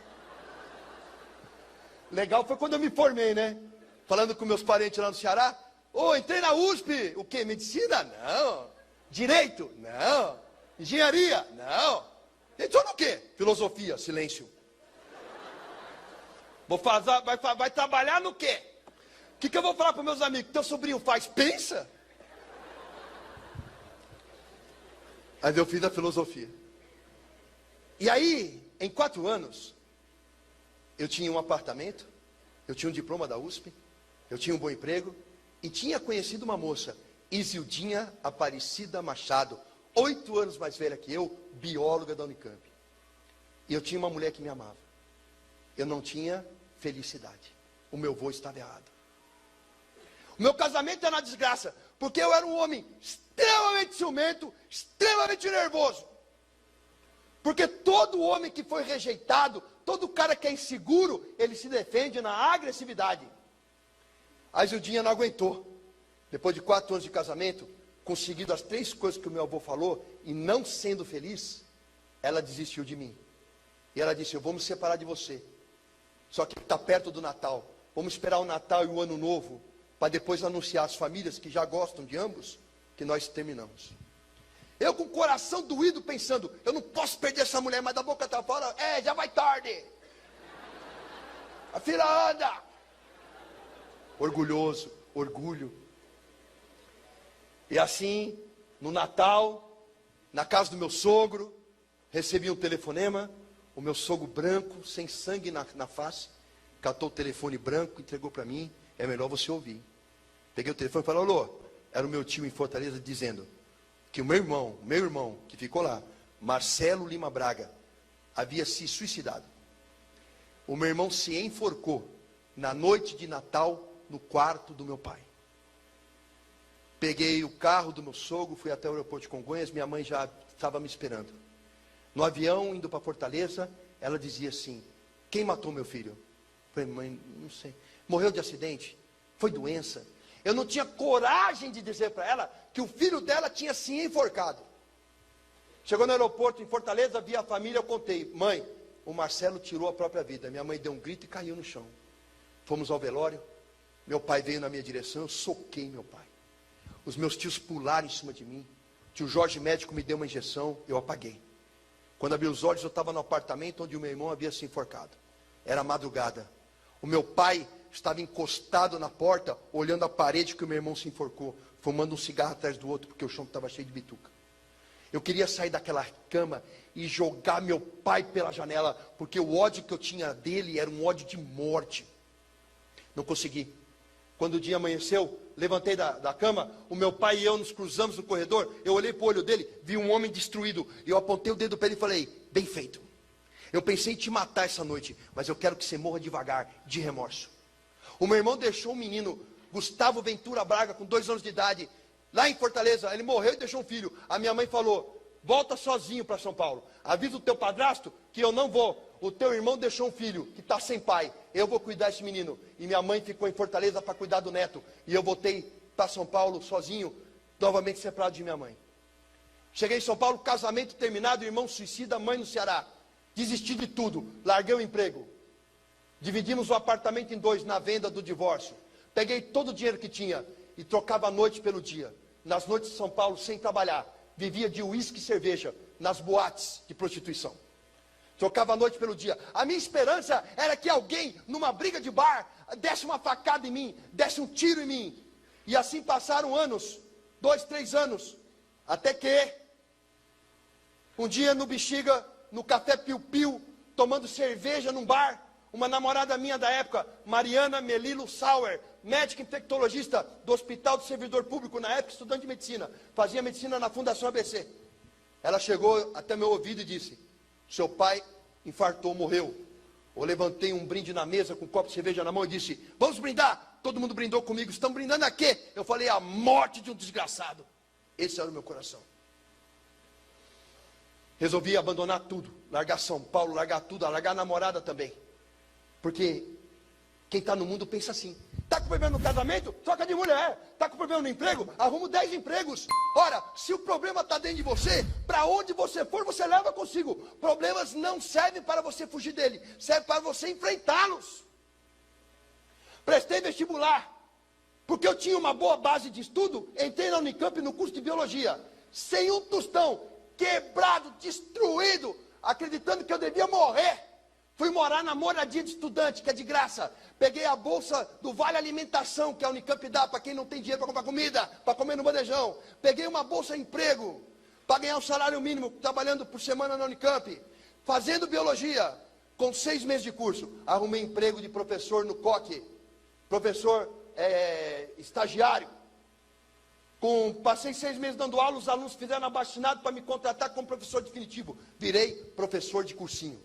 Legal foi quando eu me formei, né? Falando com meus parentes lá no Ceará: ô, entrei na USP. O quê? Medicina? Não. Direito? Não. Engenharia? Não. Entrou no quê? Filosofia. Silêncio. Vai trabalhar no quê? O que eu vou falar para meus amigos? Teu sobrinho faz? Pensa. Aí eu fiz a filosofia. E aí, em 4 anos, eu tinha um apartamento, eu tinha um diploma da USP, eu tinha um bom emprego e tinha conhecido uma moça, Isildinha Aparecida Machado, 8 anos mais velha que eu, bióloga da Unicamp. E eu tinha uma mulher que me amava. Eu não tinha felicidade. O meu avô estava errado. O meu casamento era uma desgraça, porque eu era um homem extremamente ciumento, extremamente nervoso. Porque todo homem que foi rejeitado, todo cara que é inseguro, ele se defende na agressividade. A Isildinha não aguentou. Depois de 4 anos de casamento, conseguido as 3 coisas que o meu avô falou, e não sendo feliz, ela desistiu de mim. E ela disse: eu vou me separar de você. Só que está perto do Natal. Vamos esperar o Natal e o Ano Novo, para depois anunciar às famílias que já gostam de ambos, que nós terminamos. Eu com o coração doído, pensando: eu não posso perder essa mulher, mas da boca está fora, já vai tarde. A fila anda. Orgulhoso, orgulho. E assim, no Natal, na casa do meu sogro, recebi um telefonema. O meu sogro branco, sem sangue na face, catou o telefone branco, entregou para mim: é melhor você ouvir. Peguei o telefone e falei: alô, era o meu tio em Fortaleza, dizendo que o meu irmão, que ficou lá, Marcelo Lima Braga, havia se suicidado. O meu irmão se enforcou na noite de Natal, no quarto do meu pai. Peguei o carro do meu sogro, fui até o aeroporto de Congonhas, minha mãe já estava me esperando. No avião, indo para Fortaleza, ela dizia assim: quem matou meu filho? Eu falei: mãe, não sei. Morreu de acidente? Foi doença? Eu não tinha coragem de dizer para ela que o filho dela tinha se enforcado. Chegou no aeroporto em Fortaleza, vi a família, eu contei: mãe, o Marcelo tirou a própria vida. Minha mãe deu um grito e caiu no chão. Fomos ao velório, meu pai veio na minha direção, eu soquei meu pai. Os meus tios pularam em cima de mim. Tio Jorge, médico, me deu uma injeção, eu apaguei. Quando abri os olhos, eu estava no apartamento onde o meu irmão havia se enforcado. Era madrugada. O meu pai estava encostado na porta, olhando a parede que o meu irmão se enforcou, fumando um cigarro atrás do outro, porque o chão estava cheio de bituca. Eu queria sair daquela cama e jogar meu pai pela janela, porque o ódio que eu tinha dele era um ódio de morte. Não consegui. Quando o dia amanheceu, levantei da cama, o meu pai e eu nos cruzamos no corredor, eu olhei para o olho dele, vi um homem destruído, eu apontei o dedo para ele e falei: bem feito. Eu pensei em te matar essa noite, mas eu quero que você morra devagar, de remorso. O meu irmão deixou um menino, Gustavo Ventura Braga, com 2 anos de idade, lá em Fortaleza. Ele morreu e deixou um filho. A minha mãe falou: volta sozinho para São Paulo. Avisa o teu padrasto que eu não vou. O teu irmão deixou um filho que está sem pai. Eu vou cuidar desse menino. E minha mãe ficou em Fortaleza para cuidar do neto. E eu voltei para São Paulo sozinho, novamente separado de minha mãe. Cheguei em São Paulo, casamento terminado, irmão suicida, mãe no Ceará. Desisti de tudo, larguei o emprego. Dividimos o apartamento em 2 na venda do divórcio. Peguei todo o dinheiro que tinha e trocava a noite pelo dia. Nas noites de São Paulo, sem trabalhar, vivia de uísque e cerveja nas boates de prostituição. Trocava a noite pelo dia. A minha esperança era que alguém, numa briga de bar, desse uma facada em mim, desse um tiro em mim. E assim passaram anos, 2, 3 anos, até que um dia no Bexiga, no Café Piu Piu, tomando cerveja num bar, uma namorada minha da época, Mariana Melilo Sauer, médica infectologista do Hospital do Servidor Público, na época estudante de medicina, fazia medicina na Fundação ABC. Ela chegou até meu ouvido e disse: seu pai infartou, morreu. Eu levantei um brinde na mesa com um copo de cerveja na mão e disse: vamos brindar. Todo mundo brindou comigo. Estão brindando a quê? Eu falei: a morte de um desgraçado. Esse era o meu coração. Resolvi abandonar tudo, largar São Paulo, largar tudo, largar a namorada também. Porque quem está no mundo pensa assim: está com problema no casamento? Troca de mulher. Está com problema no emprego? Arruma 10 empregos. Ora, se o problema está dentro de você, para onde você for, você leva consigo. Problemas não servem para você fugir dele, serve para você enfrentá-los. Prestei vestibular, porque eu tinha uma boa base de estudo. Entrei na Unicamp no curso de biologia, sem um tostão, quebrado, destruído, acreditando que eu devia morrer. Fui morar na moradia de estudante, que é de graça. Peguei a bolsa do Vale Alimentação, que a Unicamp dá para quem não tem dinheiro para comprar comida, para comer no bandejão. Peguei uma bolsa de emprego, para ganhar um salário mínimo, trabalhando por semana na Unicamp. Fazendo biologia, com 6 meses de curso. Arrumei emprego de professor no COC. Professor estagiário. Passei 6 meses dando aula, os alunos fizeram abaixinado para me contratar como professor definitivo. Virei professor de cursinho.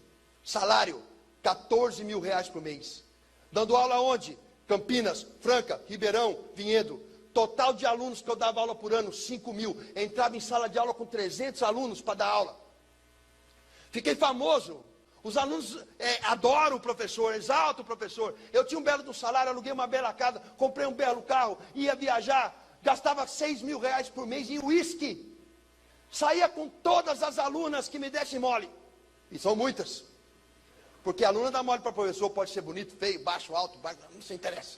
Salário, 14 mil reais por mês. Dando aula onde? Campinas, Franca, Ribeirão, Vinhedo. Total de alunos que eu dava aula por ano, 5 mil. Entrava em sala de aula com 300 alunos para dar aula. Fiquei famoso. Os alunos adoram o professor, exaltam o professor. Eu tinha um belo salário, aluguei uma bela casa, comprei um belo carro, ia viajar, gastava 6 mil reais por mês em uísque. Saía com todas as alunas que me dessem mole. E são muitas. Porque a aluna dá mole para professor, pode ser bonito, feio, baixo, alto, não se interessa.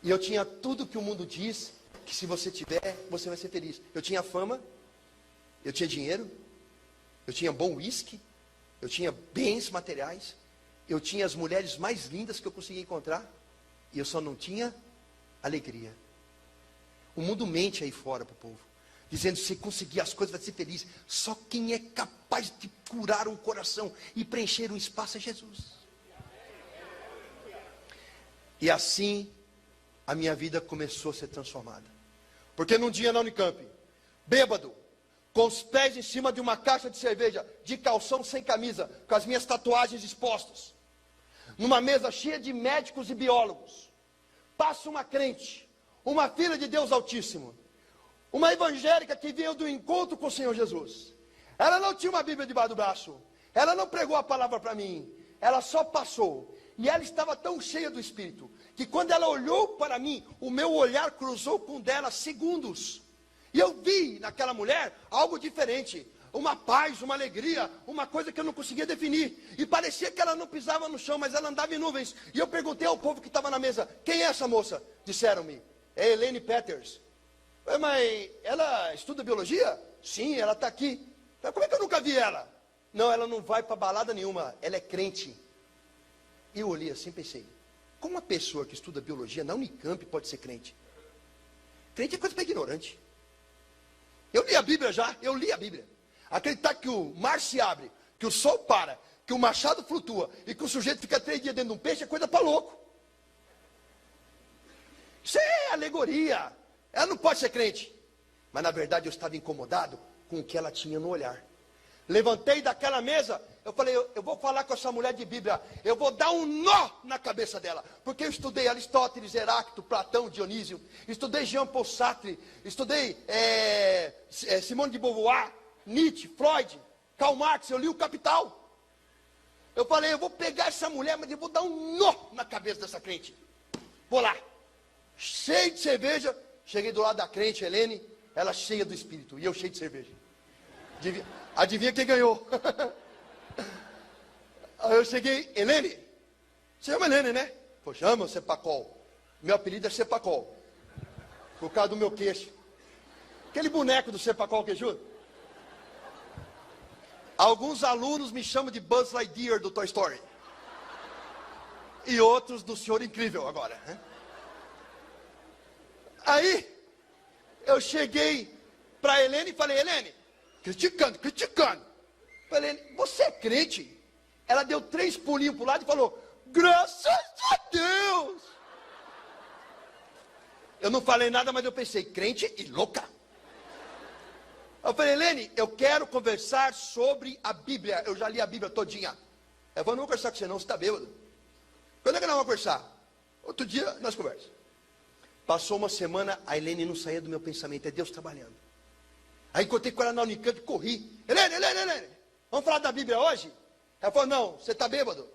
E eu tinha tudo que o mundo diz, que se você tiver, você vai ser feliz. Eu tinha fama, eu tinha dinheiro, eu tinha bom uísque, eu tinha bens materiais, eu tinha as mulheres mais lindas que eu conseguia encontrar, e eu só não tinha alegria. O mundo mente aí fora para o povo, dizendo: se conseguir as coisas vai ser feliz. Só quem é capaz de curar um coração e preencher um espaço é Jesus. E assim a minha vida começou a ser transformada. Porque num dia na Unicamp, bêbado, com os pés em cima de uma caixa de cerveja, de calção sem camisa, com as minhas tatuagens expostas, numa mesa cheia de médicos e biólogos, passa uma crente, uma filha de Deus Altíssimo, uma evangélica que veio do encontro com o Senhor Jesus. Ela não tinha uma Bíblia debaixo do braço, ela não pregou a palavra para mim, ela só passou. E ela estava tão cheia do Espírito, que quando ela olhou para mim, o meu olhar cruzou com o dela segundos. E eu vi naquela mulher algo diferente. Uma paz, uma alegria, uma coisa que eu não conseguia definir. E parecia que ela não pisava no chão, mas ela andava em nuvens. E eu perguntei ao povo que estava na mesa, quem é essa moça? Disseram-me, é Elaine Peters. Mas ela estuda biologia? Sim, ela está aqui. Mas como é que eu nunca vi ela? Não, ela não vai para balada nenhuma, ela é crente. E eu olhei assim e pensei, como uma pessoa que estuda biologia na Unicamp pode ser crente? Crente é coisa para ignorante. Eu li a Bíblia já, eu li a Bíblia. Acreditar que o mar se abre, que o sol para, que o machado flutua e que o sujeito fica 3 dias dentro de um peixe é coisa para louco. Isso é alegoria. Ela não pode ser crente. Mas na verdade eu estava incomodado com o que ela tinha no olhar. Levantei daquela mesa, eu falei, eu vou falar com essa mulher de Bíblia, eu vou dar um nó na cabeça dela, porque eu estudei Aristóteles, Heráclito, Platão, Dionísio, estudei Jean Paul Sartre, estudei Simone de Beauvoir, Nietzsche, Freud, Karl Marx, eu li o Capital. Eu falei, eu vou pegar essa mulher, mas eu vou dar um nó na cabeça dessa crente. Vou lá, cheio de cerveja, cheguei do lado da crente, Helene, ela cheia do Espírito, e eu cheio de cerveja. Adivinha quem ganhou? Aí eu cheguei, Helene, você chama Helene, né? Pô, chama Cepacol. Meu apelido é Cepacol, por causa do meu queixo. Aquele boneco do Cepacol que ajuda. Alguns alunos me chamam de Buzz Lightyear do Toy Story. E outros do Senhor Incrível agora. Né? Aí, eu cheguei para Helene e falei, Helene, criticando. Falei, você é crente? Ela deu 3 pulinhos para o lado e falou, graças a Deus. Eu não falei nada, mas eu pensei, crente e louca. Eu falei, Helene, eu quero conversar sobre a Bíblia. Eu já li a Bíblia todinha. Eu falei, não vou conversar com você não, você está bêbado. Quando é que nós vamos conversar? Outro dia nós conversamos. Passou uma semana, a Helene não saía do meu pensamento, é Deus trabalhando. Aí encontrei com ela na Unicamp e corri. Helene, vamos falar da Bíblia hoje? Ela falou, não, você está bêbado.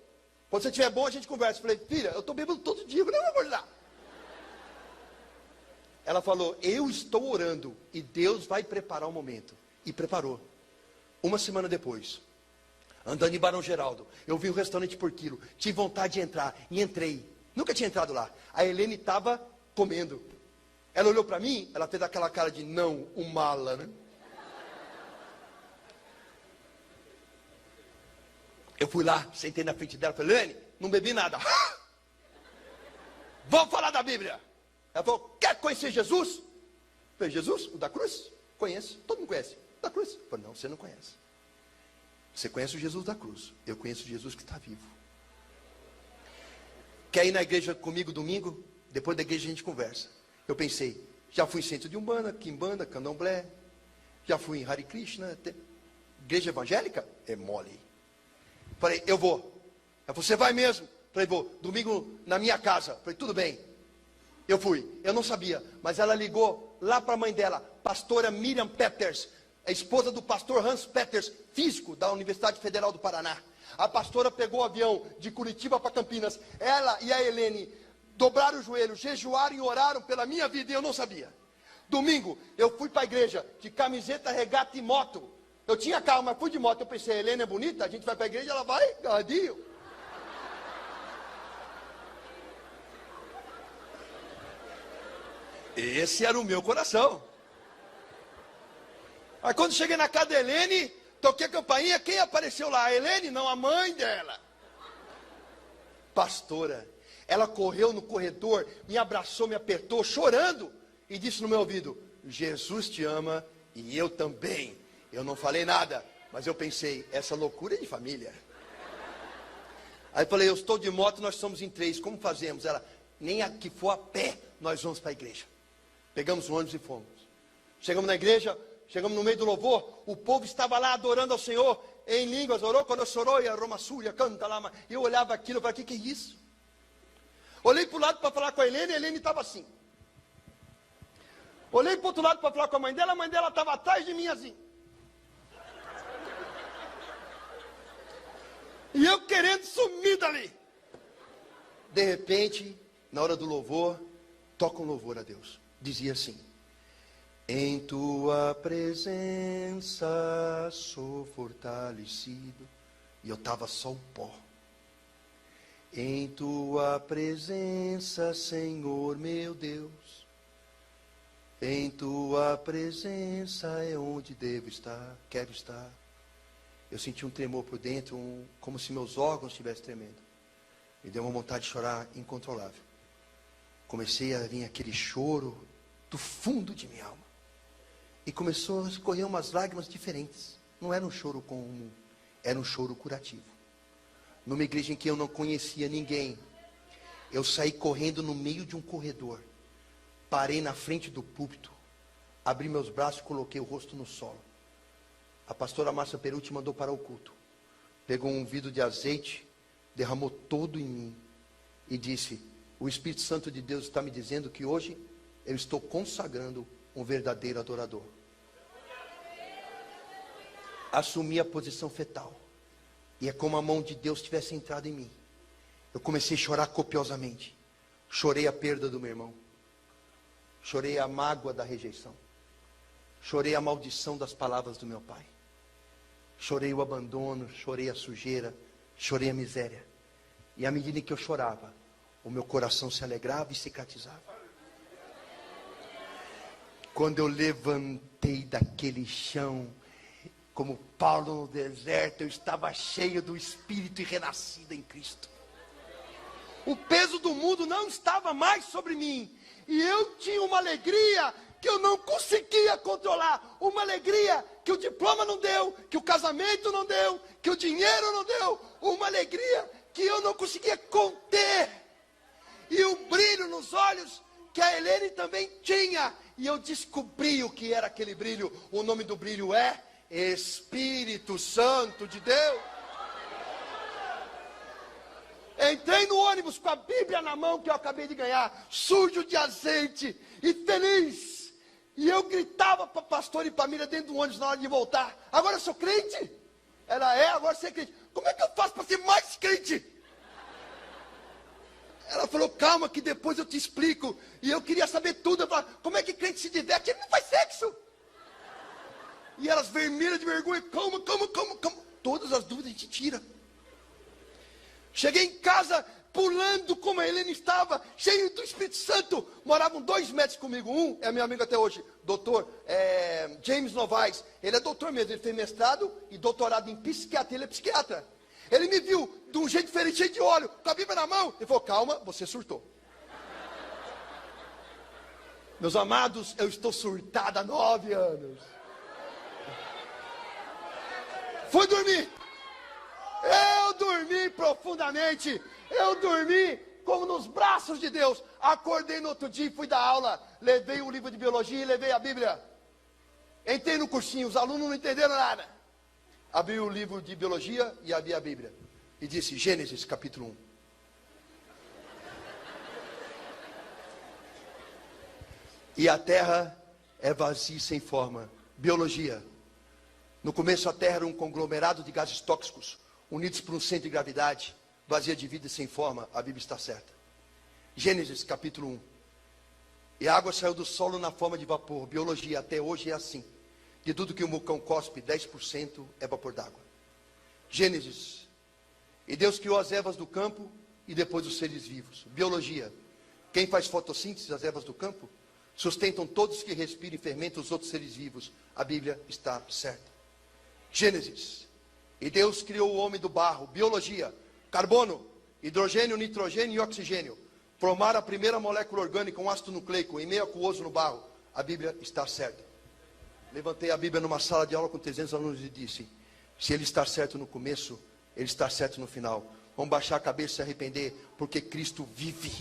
Quando você estiver bom, a gente conversa. Eu falei, filha, eu estou bêbado todo dia, eu não vou acordar. Ela falou, eu estou orando e Deus vai preparar o momento. E preparou. Uma semana depois, andando em Barão Geraldo, eu vi um restaurante por quilo, tive vontade de entrar e entrei. Nunca tinha entrado lá. A Helene estava comendo. Ela olhou para mim, ela fez aquela cara de não, um mala, né? Eu fui lá, sentei na frente dela, falei, Helene, não bebi nada. Vamos falar da Bíblia. Ela falou, quer conhecer Jesus? Eu falei, Jesus? O da cruz? Conheço, todo mundo conhece. O da cruz? Eu falei, não, você não conhece. Você conhece o Jesus da cruz. Eu conheço o Jesus que está vivo. Quer ir na igreja comigo domingo? Depois da igreja a gente conversa. Eu pensei, já fui em centro de Umbanda, Kimbanda, Candomblé. Já fui em Hare Krishna. Igreja evangélica? É mole. Falei, eu vou. Ela falou, você vai mesmo? Falei, vou. Domingo na minha casa. Falei, tudo bem. Eu fui. Eu não sabia. Mas ela ligou lá para a mãe dela, pastora Miriam Peters, a esposa do pastor Hans Peters, físico da Universidade Federal do Paraná. A pastora pegou o avião de Curitiba para Campinas. Ela e a Helene dobraram o joelho, jejuaram e oraram pela minha vida e eu não sabia. Domingo, eu fui para a igreja de camiseta, regata e moto. Eu tinha carro, mas fui de moto. Eu pensei, a Helene é bonita, a gente vai para a igreja, ela vai, gadinho. Esse era o meu coração. Aí quando cheguei na casa da Helene, toquei a campainha, quem apareceu lá? A Helene? Não, a mãe dela. Pastora. Ela correu no corredor, me abraçou, me apertou, chorando, e disse no meu ouvido, Jesus te ama e eu também. Eu não falei nada, mas eu pensei, essa loucura é de família. Aí falei, eu estou de moto, nós somos em 3, como fazemos? Ela, nem a que for a pé, nós vamos para a igreja. Pegamos o ônibus e fomos. Chegamos na igreja, chegamos no meio do louvor, o povo estava lá adorando ao Senhor, em línguas, orou quando chorou, e a Roma Súria, canta lá, e eu olhava aquilo, eu falei, o que é isso? Olhei para o lado para falar com a Helene estava assim. Olhei para o outro lado para falar com a mãe dela estava atrás de mim assim. E eu querendo sumir dali. De repente, na hora do louvor, toca um louvor a Deus. Dizia assim: em tua presença sou fortalecido. E eu estava só o pó. Em tua presença, Senhor meu Deus, em tua presença é onde devo estar, quero estar. Eu senti um tremor por dentro, como se meus órgãos estivessem tremendo. Me deu uma vontade de chorar incontrolável. Comecei a vir aquele choro do fundo de minha alma. E começou a escorrer umas lágrimas diferentes. Não era um choro comum, era um choro curativo. Numa igreja em que eu não conhecia ninguém, eu saí correndo no meio de um corredor. Parei na frente do púlpito, abri meus braços e coloquei o rosto no solo. A pastora Márcia Perucci mandou parar o culto. Pegou um vidro de azeite, derramou todo em mim e disse: o Espírito Santo de Deus está me dizendo que hoje eu estou consagrando um verdadeiro adorador. Assumi a posição fetal. E é como a mão de Deus tivesse entrado em mim. Eu comecei a chorar copiosamente. Chorei a perda do meu irmão. Chorei a mágoa da rejeição. Chorei a maldição das palavras do meu pai. Chorei o abandono, chorei a sujeira, chorei a miséria. E à medida que eu chorava, o meu coração se alegrava e cicatrizava. Quando eu levantei daquele chão, como Paulo no deserto, eu estava cheio do Espírito e renascido em Cristo. O peso do mundo não estava mais sobre mim. E eu tinha uma alegria que eu não conseguia controlar. Uma alegria que o diploma não deu, que o casamento não deu, que o dinheiro não deu. Uma alegria que eu não conseguia conter. E o brilho nos olhos que a Helene também tinha. E eu descobri o que era aquele brilho. O nome do brilho é Espírito Santo de Deus. Entrei no ônibus com a Bíblia na mão que eu acabei de ganhar, sujo de azeite e feliz. E eu gritava para o pastor e para a Miriam dentro do ônibus na hora de voltar: agora eu sou crente? Ela agora você é crente. Como é que eu faço para ser mais crente? Ela falou: calma que depois eu te explico. E eu queria saber tudo. Eu falava: como é que crente se diverte? Ele não faz sexo. E elas vermelhas de vergonha: calma. Todas as dúvidas a gente tira. Cheguei em casa pulando como a Helene estava, cheio do Espírito Santo. Moravam 2 metros comigo. Um é meu amigo até hoje, doutor James Novaes. Ele é doutor mesmo, ele fez mestrado e doutorado em psiquiatria, ele é psiquiatra. Ele me viu de um jeito diferente, cheio de óleo, com a Bíblia na mão. Ele falou: calma, você surtou. Meus amados, eu estou surtado há 9 anos. Fui dormir. Eu dormi profundamente. Eu dormi como nos braços de Deus. Acordei no outro dia e fui dar aula. Levei o livro de biologia e levei a Bíblia. Entrei no cursinho, os alunos não entenderam nada. Abri o livro de biologia e abri a Bíblia. E disse: Gênesis capítulo 1. E a terra é vazia e sem forma. Biologia. No começo a terra era um conglomerado de gases tóxicos, unidos por um centro de gravidade, vazia de vida e sem forma. A Bíblia está certa. Gênesis capítulo 1. E a água saiu do solo na forma de vapor. Biologia, até hoje é assim. De tudo que o vulcão cospe, 10% é vapor d'água. Gênesis. E Deus criou as ervas do campo e depois os seres vivos. Biologia. Quem faz fotossíntese, as ervas do campo, sustentam todos que respiram e fermentam os outros seres vivos. A Bíblia está certa. Gênesis. E Deus criou o homem do barro. Biologia. Carbono, hidrogênio, nitrogênio e oxigênio. Formaram a primeira molécula orgânica, um ácido nucleico, em meio aquoso no barro. A Bíblia está certa. Levantei a Bíblia numa sala de aula com 300 alunos e disse: se ele está certo no começo, ele está certo no final. Vamos baixar a cabeça e se arrepender, porque Cristo vive.